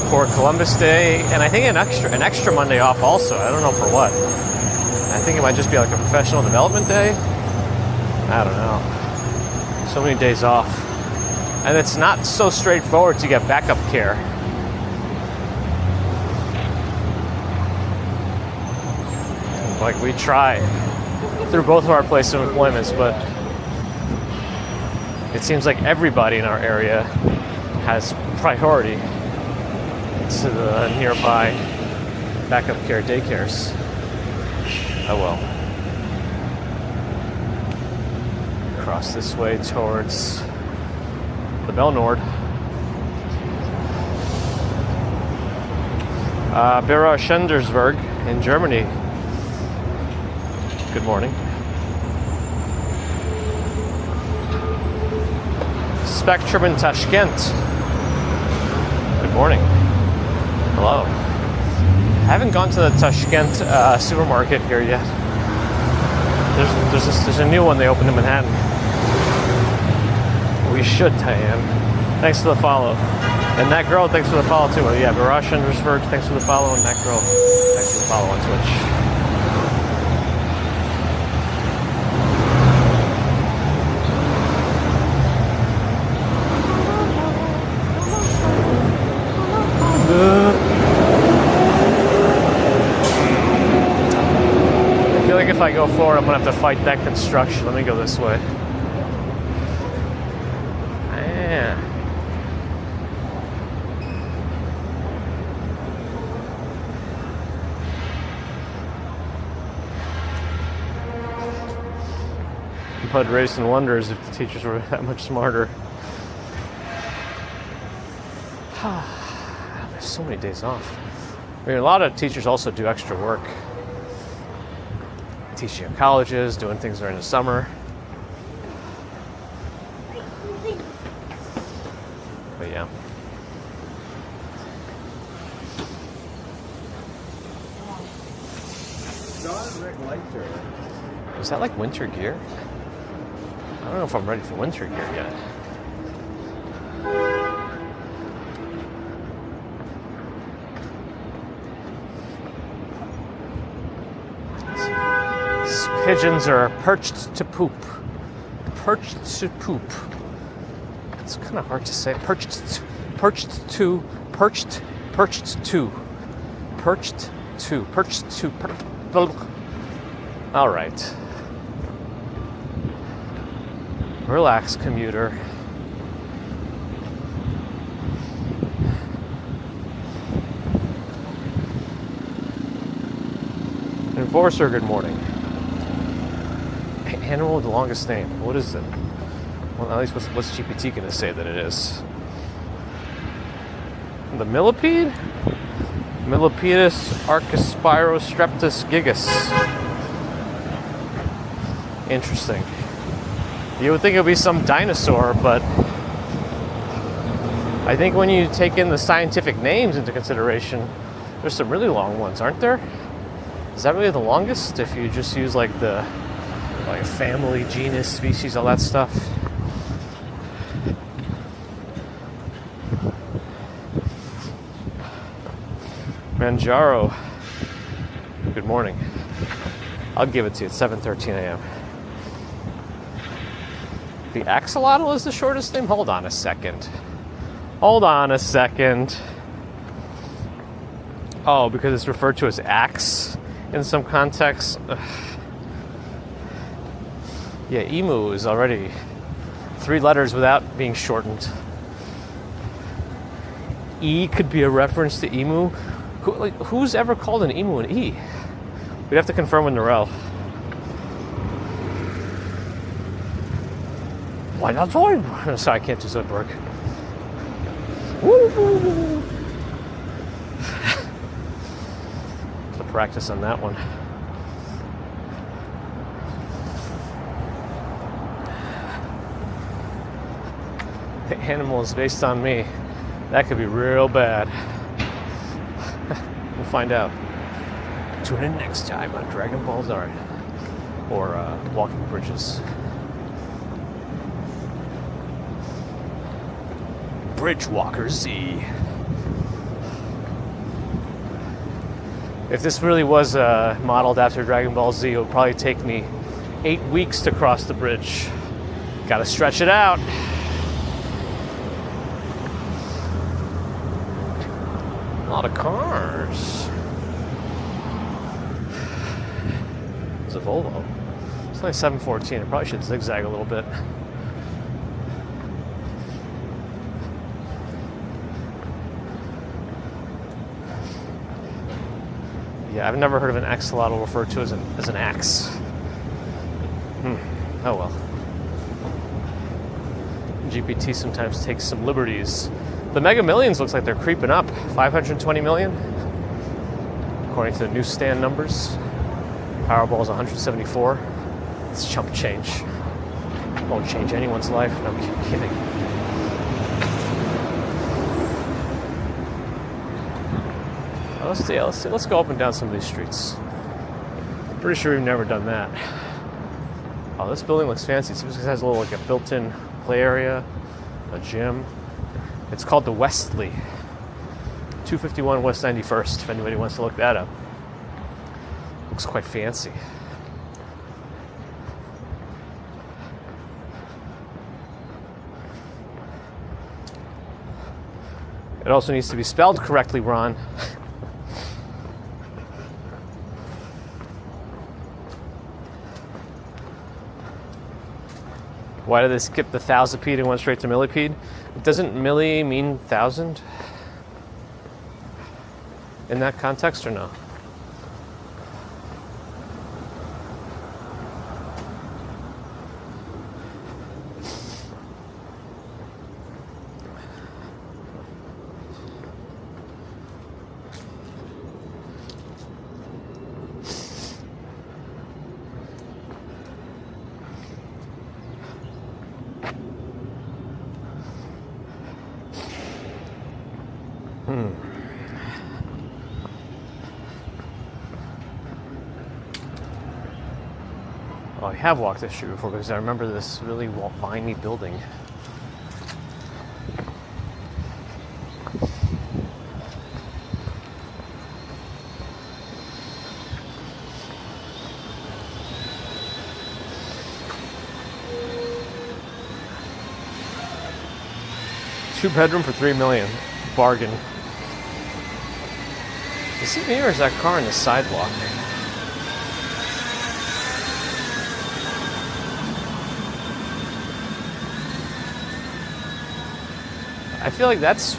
Speaker 1: for Columbus Day, and I think an extra Monday off also. I don't know for what. I think it might just be like a professional development day. I don't know. So many days off, and it's not so straightforward to get backup care. Like, we try through both of our places of employments, but it seems like everybody in our area has priority to the nearby backup care daycares. Oh well. Cross this way towards the Bell Nord. Berauschendersberg in Germany. Good morning. Spectrum in Tashkent. Good morning. Hello. I haven't gone to the Tashkent supermarket here yet. There's a new one they opened in Manhattan. We should, Diane. Thanks for the follow. And that girl, thanks for the follow too. Yeah, Berauschendersberg, thanks for the follow. And that girl, thanks for the follow on Twitch. I feel like if I go forward, I'm gonna have to fight that construction. Let me go this way. Man. I'd raise some wonders if the teachers were that much smarter. There's so many days off. I mean, a lot of teachers also do extra work. Teaching at colleges, doing things during the summer. But yeah. Is that like winter gear? I don't know if I'm ready for winter gear yet. Pigeons are perched to poop. Perched to poop. It's kind of hard to say. Perched to. All right. Relax, commuter. Enforcer, good morning. Animal with the longest name. What is it? Well, at least what's GPT going to say that it is? The millipede? Millipedus archispirostreptus gigas. Interesting. You would think it would be some dinosaur, but I think when you take in the scientific names into consideration, there's some really long ones, aren't there? Is that really the longest? If you just use like the family, genus, species, all that stuff. Manjaro. Good morning. I'll give it to you. It's 7:13 a.m. The axolotl is the shortest name? Hold on a second. Oh, because it's referred to as axe in some context. Ugh. Yeah, emu is already 3 letters without being shortened. E could be a reference to emu. Who's ever called an emu an E? We'd have to confirm with Norel. Why not Zoidberg? Sorry, I can't do Zoidberg. Woo! To practice on that one. The animal is based on me. That could be real bad. We'll find out. Tune in next time on Dragon Ball Z or Walking Bridges. Bridgewalker Z. If this really was modeled after Dragon Ball Z, it would probably take me 8 weeks to cross the bridge. Gotta stretch it out. A lot of cars. It's a Volvo. It's only 714. I probably should zigzag a little bit. Yeah, I've never heard of an axolotl referred to as an axe. Oh well. GPT sometimes takes some liberties. The Mega Millions looks like they're creeping up. 520 million, according to the newsstand numbers. Powerball's 174. It's chump change. Won't change anyone's life. No, I'm kidding. Let's go up and down some of these streets. Pretty sure we've never done that. Oh, this building looks fancy. It has a little, like a built-in play area, a gym. It's called the Westley. 251 West 91st, if anybody wants to look that up. Looks quite fancy. It also needs to be spelled correctly, Ron. Why did they skip the thousandpede and went straight to millipede? Doesn't milli mean thousand in that context or no? Oh, I have walked this street before because I remember this really viney building. Two-bedroom for $3 million. Bargain. Is it me or is that car in the sidewalk? I feel like that's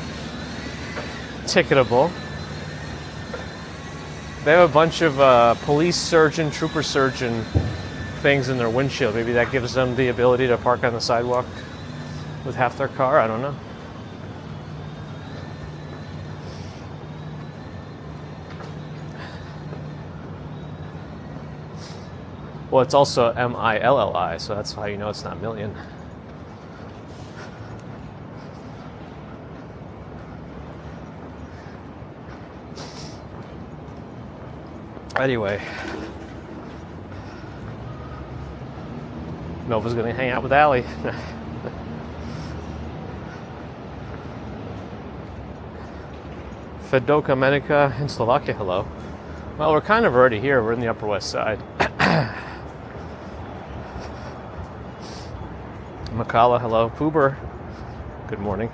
Speaker 1: ticketable. They have a bunch of police surgeon, trooper surgeon things in their windshield. Maybe that gives them the ability to park on the sidewalk with half their car. I don't know. Well, it's also MILLI, so that's how you know it's not million. Anyway, Nova's gonna hang out with Allie. Fedoka Menica in Slovakia, hello. Well, we're kind of already here. We're in the Upper West Side. Makala, hello. Poober, good morning.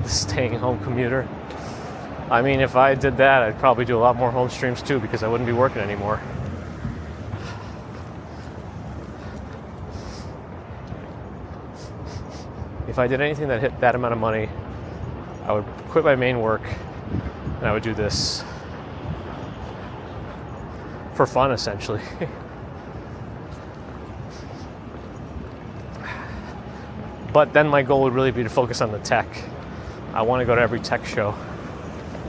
Speaker 1: The staying home commuter. I mean, if I did that, I'd probably do a lot more home streams too because I wouldn't be working anymore. If I did anything that hit that amount of money, I would quit my main work and I would do this. For fun, essentially. But then my goal would really be to focus on the tech. I want to go to every tech show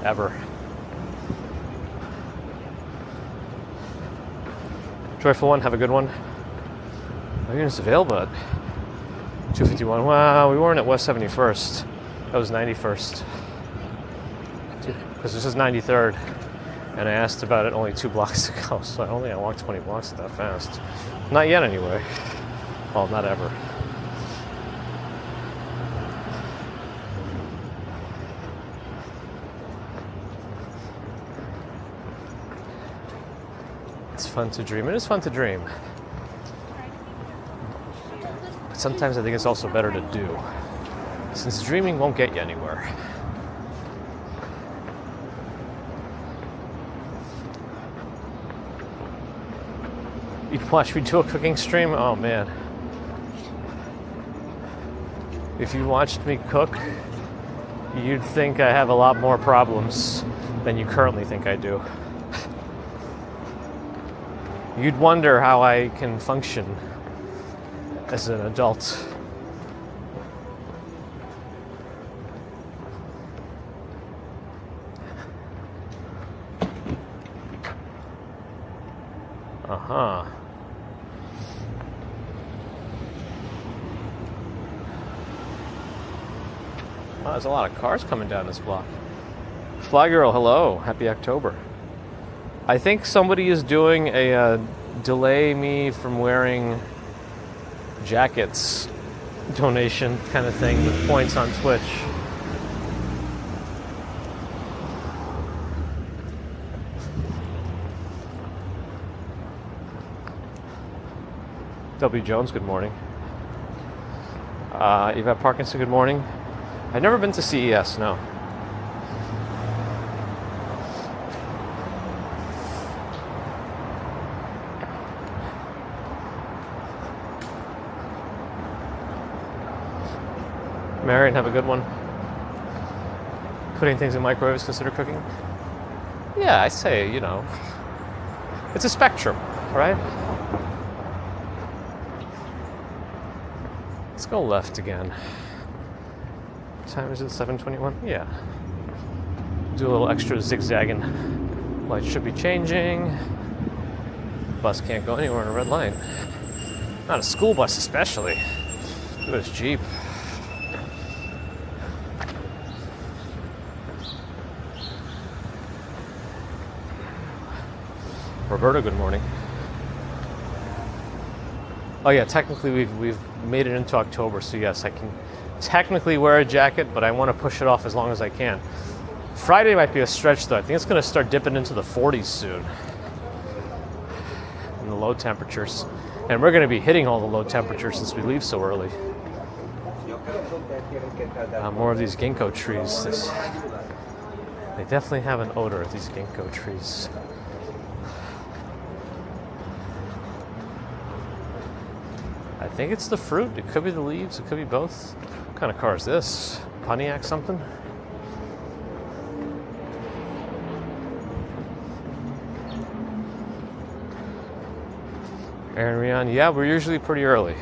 Speaker 1: ever. Joyful one, have a good one. No units available at 251. Wow, we weren't at West 71st. That was 91st. Because this is 93rd. And I asked about it only 2 blocks ago, so I walked 20 blocks that fast. Not yet, anyway. Well, not ever. It's fun to dream. It is fun to dream. But sometimes I think it's also better to do, since dreaming won't get you anywhere. You'd watch me do a cooking stream? Oh man. If you watched me cook, you'd think I have a lot more problems than you currently think I do. You'd wonder how I can function as an adult. Uh-huh. Wow, there's a lot of cars coming down this block. Fly Girl, hello. Happy October. I think somebody is doing a delay me from wearing jackets donation kind of thing with points on Twitch. W. Jones, good morning. Yvette Parkinson, good morning. I've never been to CES, no. Marion, have a good one. Putting things in microwave is considered cooking? Yeah, I say, you know, it's a spectrum, right? Let's go left again. What time is it? 7:21? Yeah. Do a little extra zigzagging. Lights should be changing. Bus can't go anywhere in a red line. Not a school bus especially. Look at this Jeep. Roberta, good morning. Oh yeah, technically we've made it into October, so yes, I can technically wear a jacket, but I want to push it off as long as I can. Friday might be a stretch though. I think it's going to start dipping into the 40s soon. In the low temperatures. And we're going to be hitting all the low temperatures since we leave so early. More of these ginkgo trees. They definitely have an odor, these ginkgo trees. I think it's the fruit. It could be the leaves. It could be both. What kind of car is this? Pontiac something? Aaron Rion, yeah, we're usually pretty early.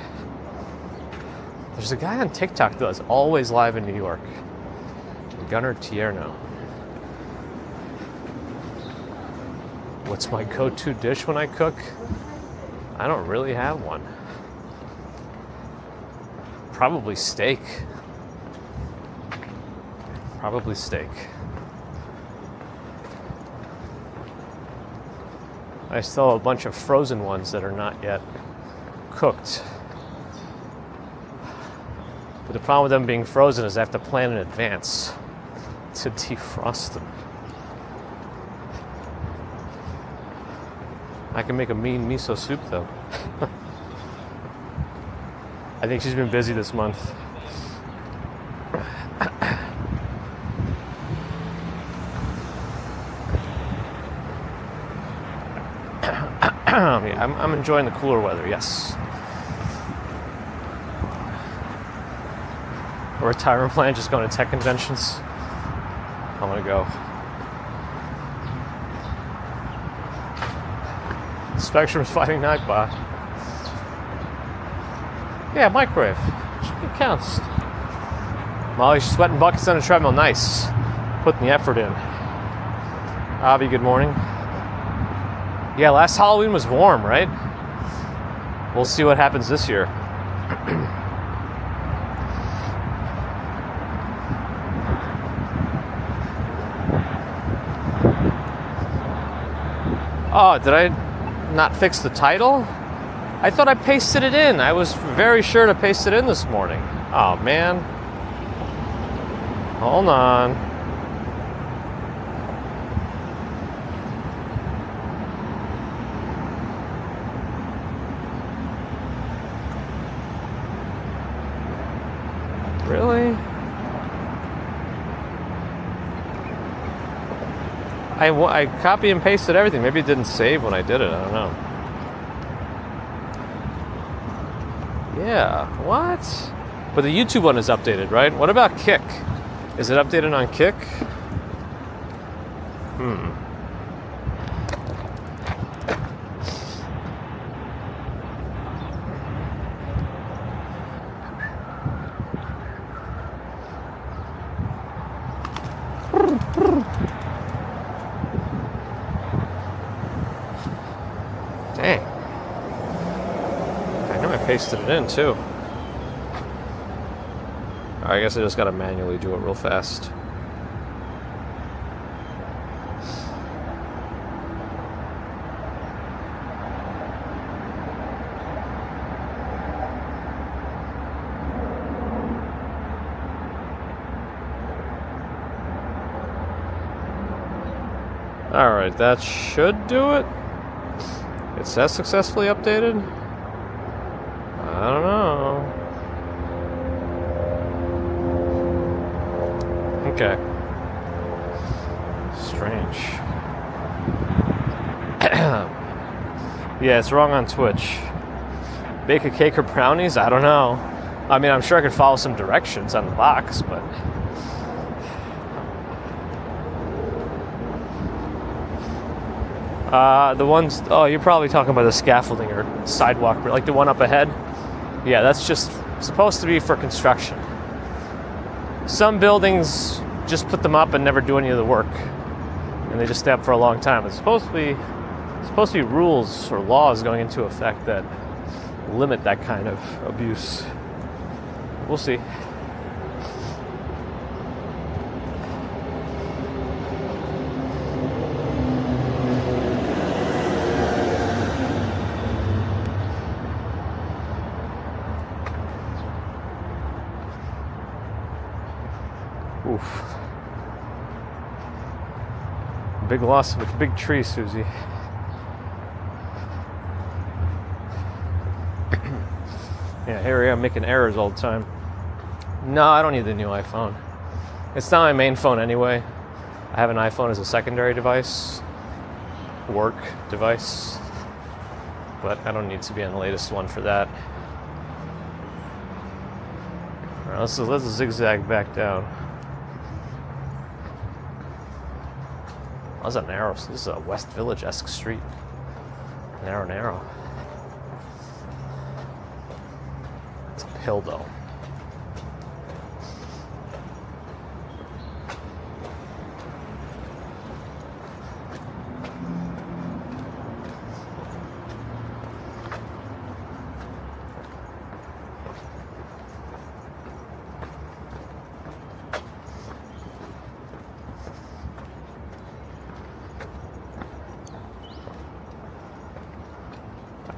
Speaker 1: There's a guy on TikTok that's always live in New York. Gunnar Tierno. What's my go-to dish when I cook? I don't really have one. Probably steak. Probably steak. I still have a bunch of frozen ones that are not yet cooked. But the problem with them being frozen is I have to plan in advance to defrost them. I can make a mean miso soup though. I think she's been busy this month. Yeah, I'm enjoying the cooler weather, yes. A retirement plan, just going to tech conventions. I'm gonna go. Spectrum's fighting Nightbot. Yeah, microwave. It counts. Molly's sweating buckets on a treadmill. Nice. Putting the effort in. Abby, good morning. Yeah, last Halloween was warm, right? We'll see what happens this year. Oh, did I not fix the title? I thought I pasted it in. I was very sure to paste it in this morning. Oh, man. Hold on. Really? I copy and pasted everything. Maybe it didn't save when I did it. I don't know. Yeah, what? But the YouTube one is updated, right? What about Kick? Is it updated on Kick? Dang. I know I pasted it in too. I guess I just gotta manually do it real fast. Alright, that should do it. It says successfully updated. I don't know. Okay. Strange. Yeah, it's wrong on Twitch. Bake a cake or brownies? I don't know. I mean, I'm sure I could follow some directions on the box, but... the ones... Oh, you're probably talking about the scaffolding or sidewalk, like the one up ahead. Yeah, that's just supposed to be for construction. Some buildings just put them up and never do any of the work, and they just stay up for a long time. It's supposed to be rules or laws going into effect that limit that kind of abuse. We'll see. Oof. Big loss with a big tree, Susie. Yeah, here I am making errors all the time. No, I don't need the new iPhone. It's not my main phone anyway. I have an iPhone as a secondary device, work device, but I don't need to be on the latest one for that. All right, let's zigzag back down. Oh, that's a narrow. This is a West Village-esque street. Narrow. It's uphill though.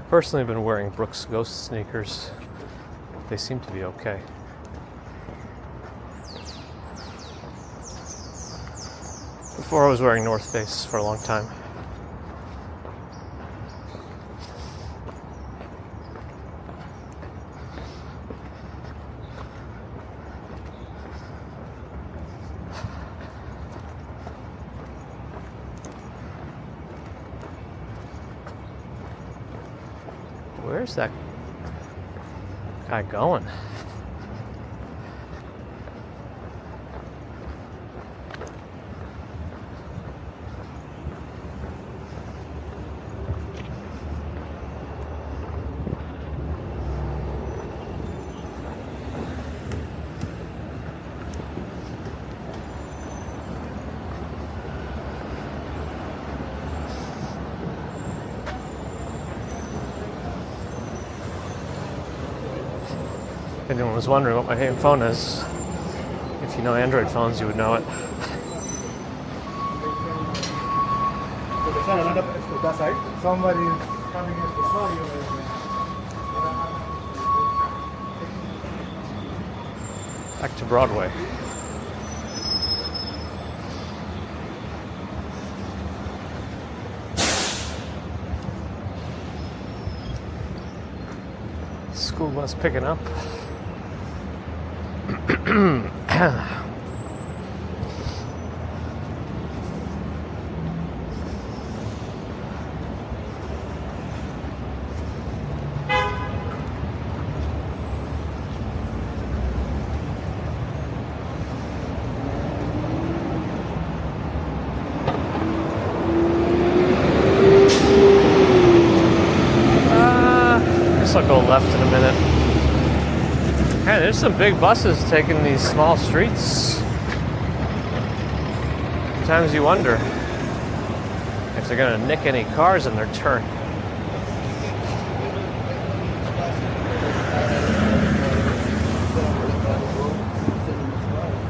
Speaker 1: Personally, I've been wearing Brooks Ghost sneakers. They seem to be okay. Before I was wearing North Face for a long time. Where's that guy going? If anyone was wondering what my main phone is, if you know Android phones, you would know it.
Speaker 2: Somebody is coming in to saw you.
Speaker 1: Back to Broadway. School bus picking up. go left in a minute. Hey, there's some big buses taking these small streets. Sometimes you wonder if they're gonna nick any cars in their turn.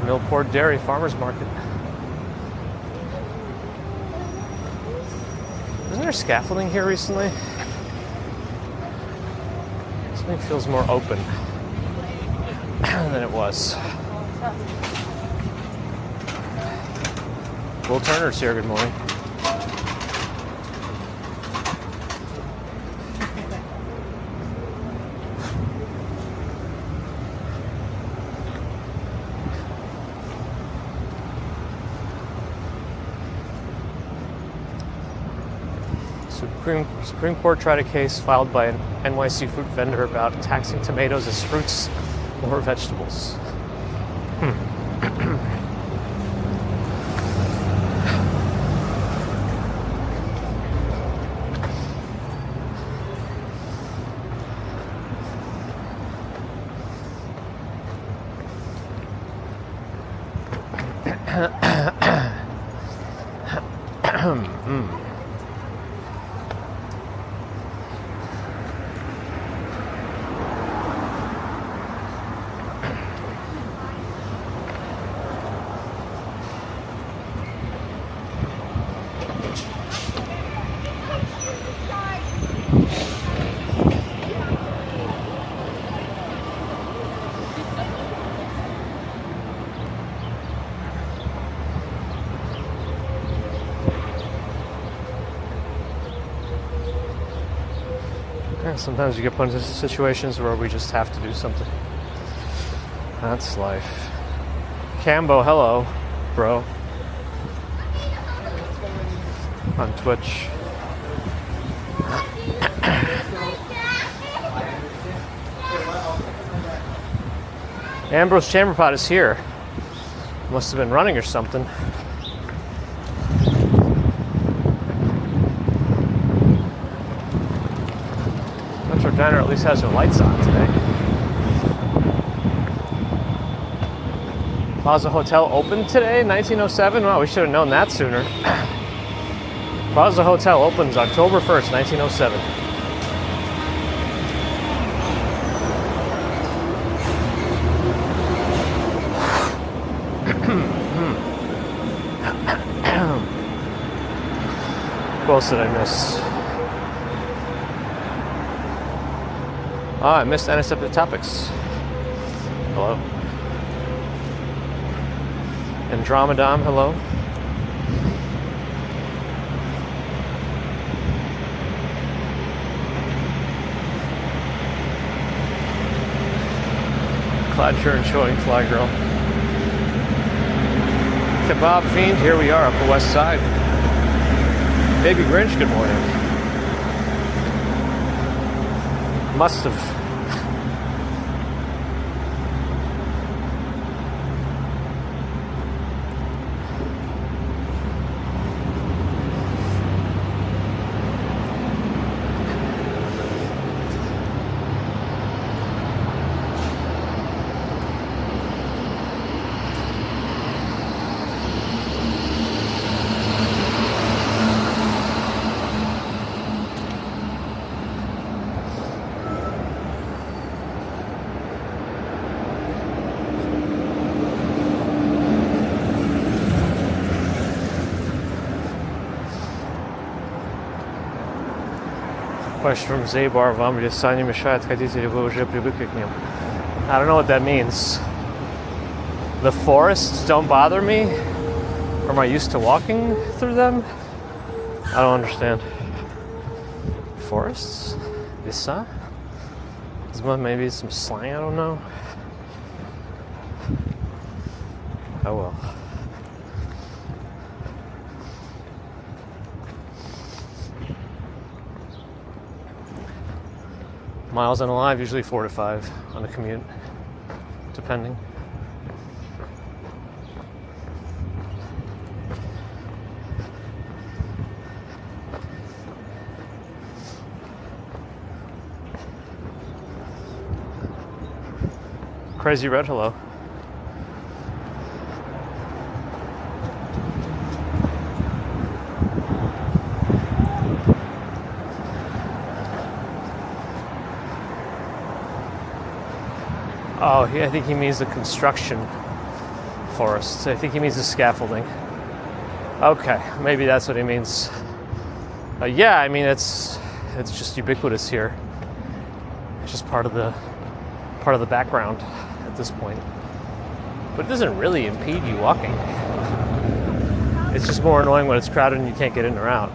Speaker 1: Millport Dairy Farmers Market. Isn't there scaffolding here recently? Something feels more open than it was. Will Turner's here, good morning. Supreme Court tried a case filed by an NYC fruit vendor about taxing tomatoes as fruits or vegetables. Sometimes you get put into situations where we just have to do something. That's life. Cambo, hello, bro. On Twitch. Ambrose Chamberpot is here. Must have been running or something. Diner at least has their lights on today. Plaza Hotel opened today, 1907. Wow, we should have known that sooner. Plaza Hotel opens October 1st, 1907. Who else did I miss? I missed Antiseptic Topics. Hello. Andromedom, hello. Glad you're enjoying Fly Girl. Kebab Fiend, here we are up the west side. Baby Grinch, good morning. Must have. Question from Zabar. Вам леса не мешают, хотите ли вы уже привыкли к ним? I don't know what that means. The forests don't bother me? Or am I used to walking through them? I don't understand. Forests? Lesa? Maybe some slang, I don't know. Oh well. Miles unalive, usually 4 to 5 on the commute, depending. Crazy Red, hello. Oh, I think he means the construction forest. I think he means the scaffolding. Okay, maybe that's what he means. Yeah, I mean it's just ubiquitous here. It's just part of the background at this point. But it doesn't really impede you walking. It's just more annoying when it's crowded and you can't get in or out.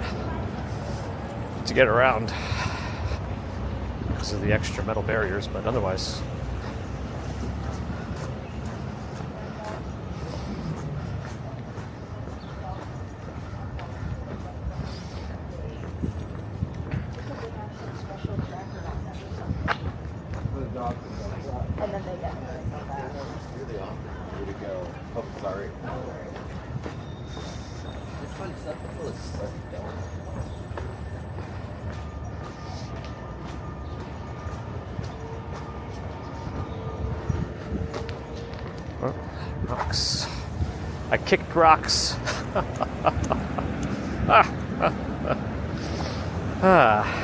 Speaker 1: To get around because of the extra metal barriers, but otherwise.
Speaker 3: And then they get
Speaker 4: Really awesome. Way to go. Oh, sorry. It's fun stuff. It's really stuff.
Speaker 1: Oh, rocks. I kicked rocks. Ah.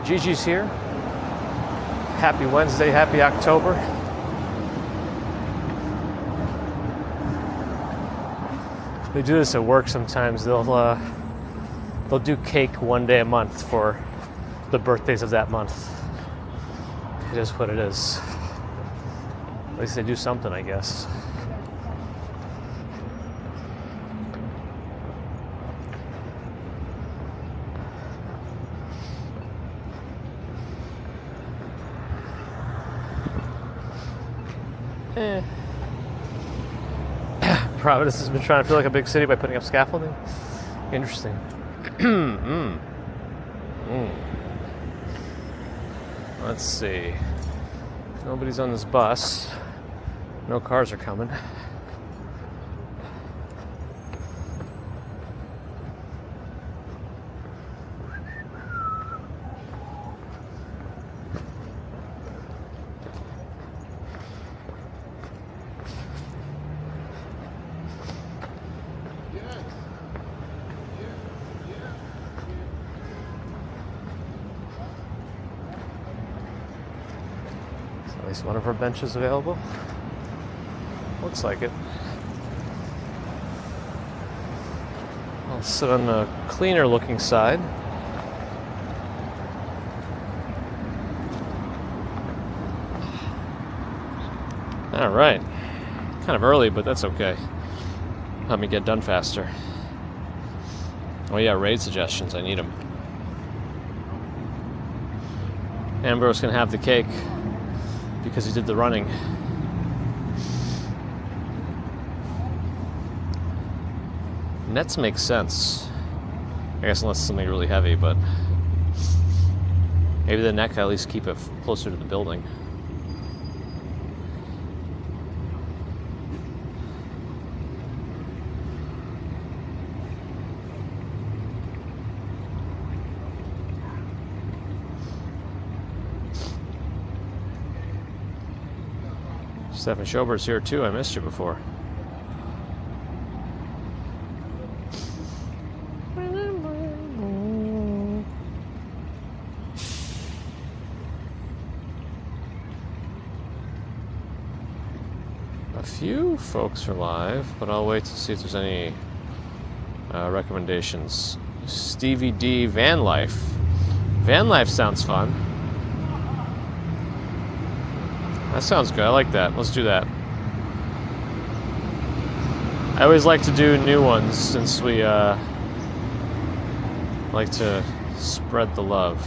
Speaker 1: Gigi's here. Happy Wednesday, happy October. They do this at work sometimes. They'll do cake one day a month for the birthdays of that month. It is what it is. At least they do something, I guess. Providence has been trying to feel like a big city by putting up scaffolding. Interesting. Let's see. Nobody's on this bus. No cars are coming. At least one of our benches available. Looks like it. I'll sit on the cleaner looking side. All right. Kind of early, but that's okay. Let me get done faster. Oh yeah, raid suggestions. I need them. Ambrose can have the cake because he did the running. Nets make sense. I guess unless it's something really heavy, but maybe the net can at least keep it closer to the building. Stephen Schobert's here too. I missed you before. A few folks are live, but I'll wait to see if there's any recommendations. Stevie D, Van Life. Van Life sounds fun. That sounds good. I like that. Let's do that. I always like to do new ones since we like to spread the love.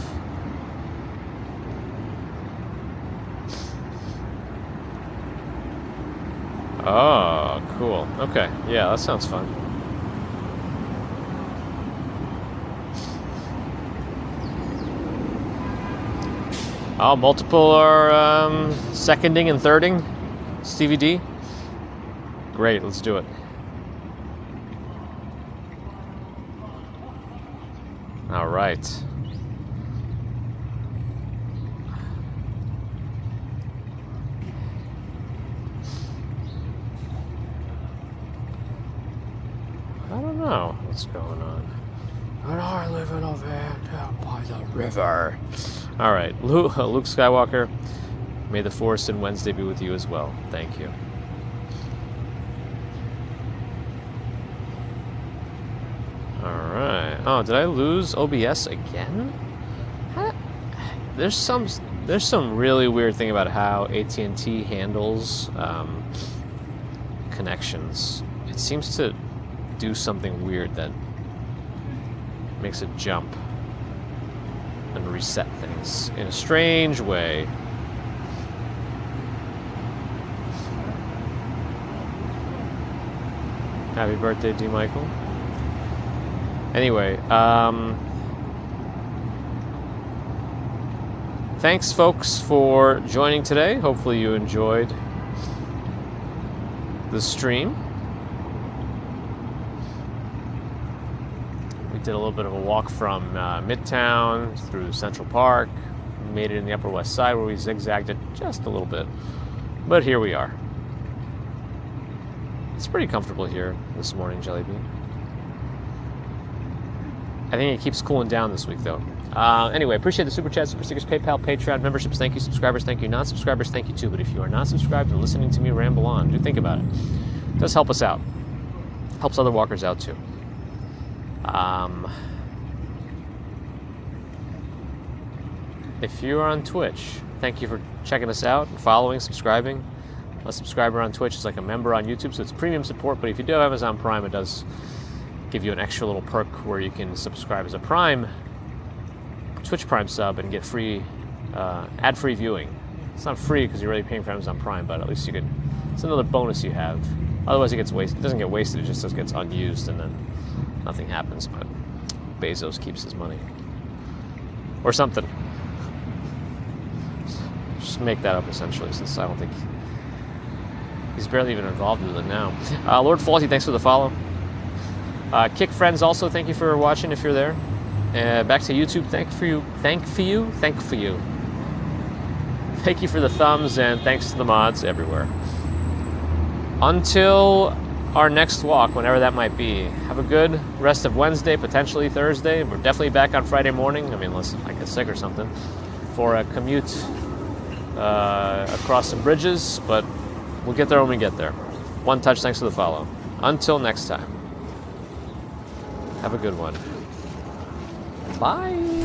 Speaker 1: Oh, cool. Okay. Yeah, that sounds fun. Oh, multiple are seconding and thirding. Stevie D. Great, let's do it. right. I don't know what's going on. And I live in a van down by the river. All right, Luke Skywalker, may the Force and Wednesday be with you as well. Thank you. All right. Oh, did I lose OBS again? There's some really weird thing about how AT&T handles connections. It seems to do something weird that makes it jump and reset things in a strange way. Happy birthday, D. Michael. Anyway, thanks, folks, for joining today. Hopefully you enjoyed the stream. We did a little bit of a walk from Midtown through Central Park, made it in the Upper West Side where we zigzagged it just a little bit. But here we are. It's pretty comfortable here this morning, Jellybean. I think it keeps cooling down this week, though. Anyway, appreciate the Super Chat, Super Stickers, PayPal, Patreon, memberships. Thank you. Subscribers, thank you. Non-subscribers, thank you, too. But if you are not subscribed and listening to me ramble on, do think about it. It does help us out. Helps other walkers out, too. If you're on Twitch, thank you for checking us out, following, subscribing. A subscriber on Twitch is like a member on YouTube, so it's premium support. But if you do have Amazon Prime, it does give you an extra little perk where you can subscribe as a Prime, Twitch Prime sub, and get free, ad-free viewing. It's not free because you're already paying for Amazon Prime, but at least you can. It's another bonus you have. Otherwise, it gets wasted. It doesn't get wasted. It just gets unused, and then nothing happens. But Bezos keeps his money, or something. Just make that up essentially, since I don't think he's barely even involved with it now. Lord Faulty, thanks for the follow. Kick Friends also, thank you for watching if you're there. Back to YouTube, thank you. Thank you for the thumbs, and thanks to the mods everywhere. Until our next walk, whenever that might be, have a good rest of Wednesday, potentially Thursday. We're definitely back on Friday morning. I mean, unless I get sick or something, for a commute across some bridges, but we'll get there when we get there. One touch, thanks for the follow. Until next time. Have a good one. Bye.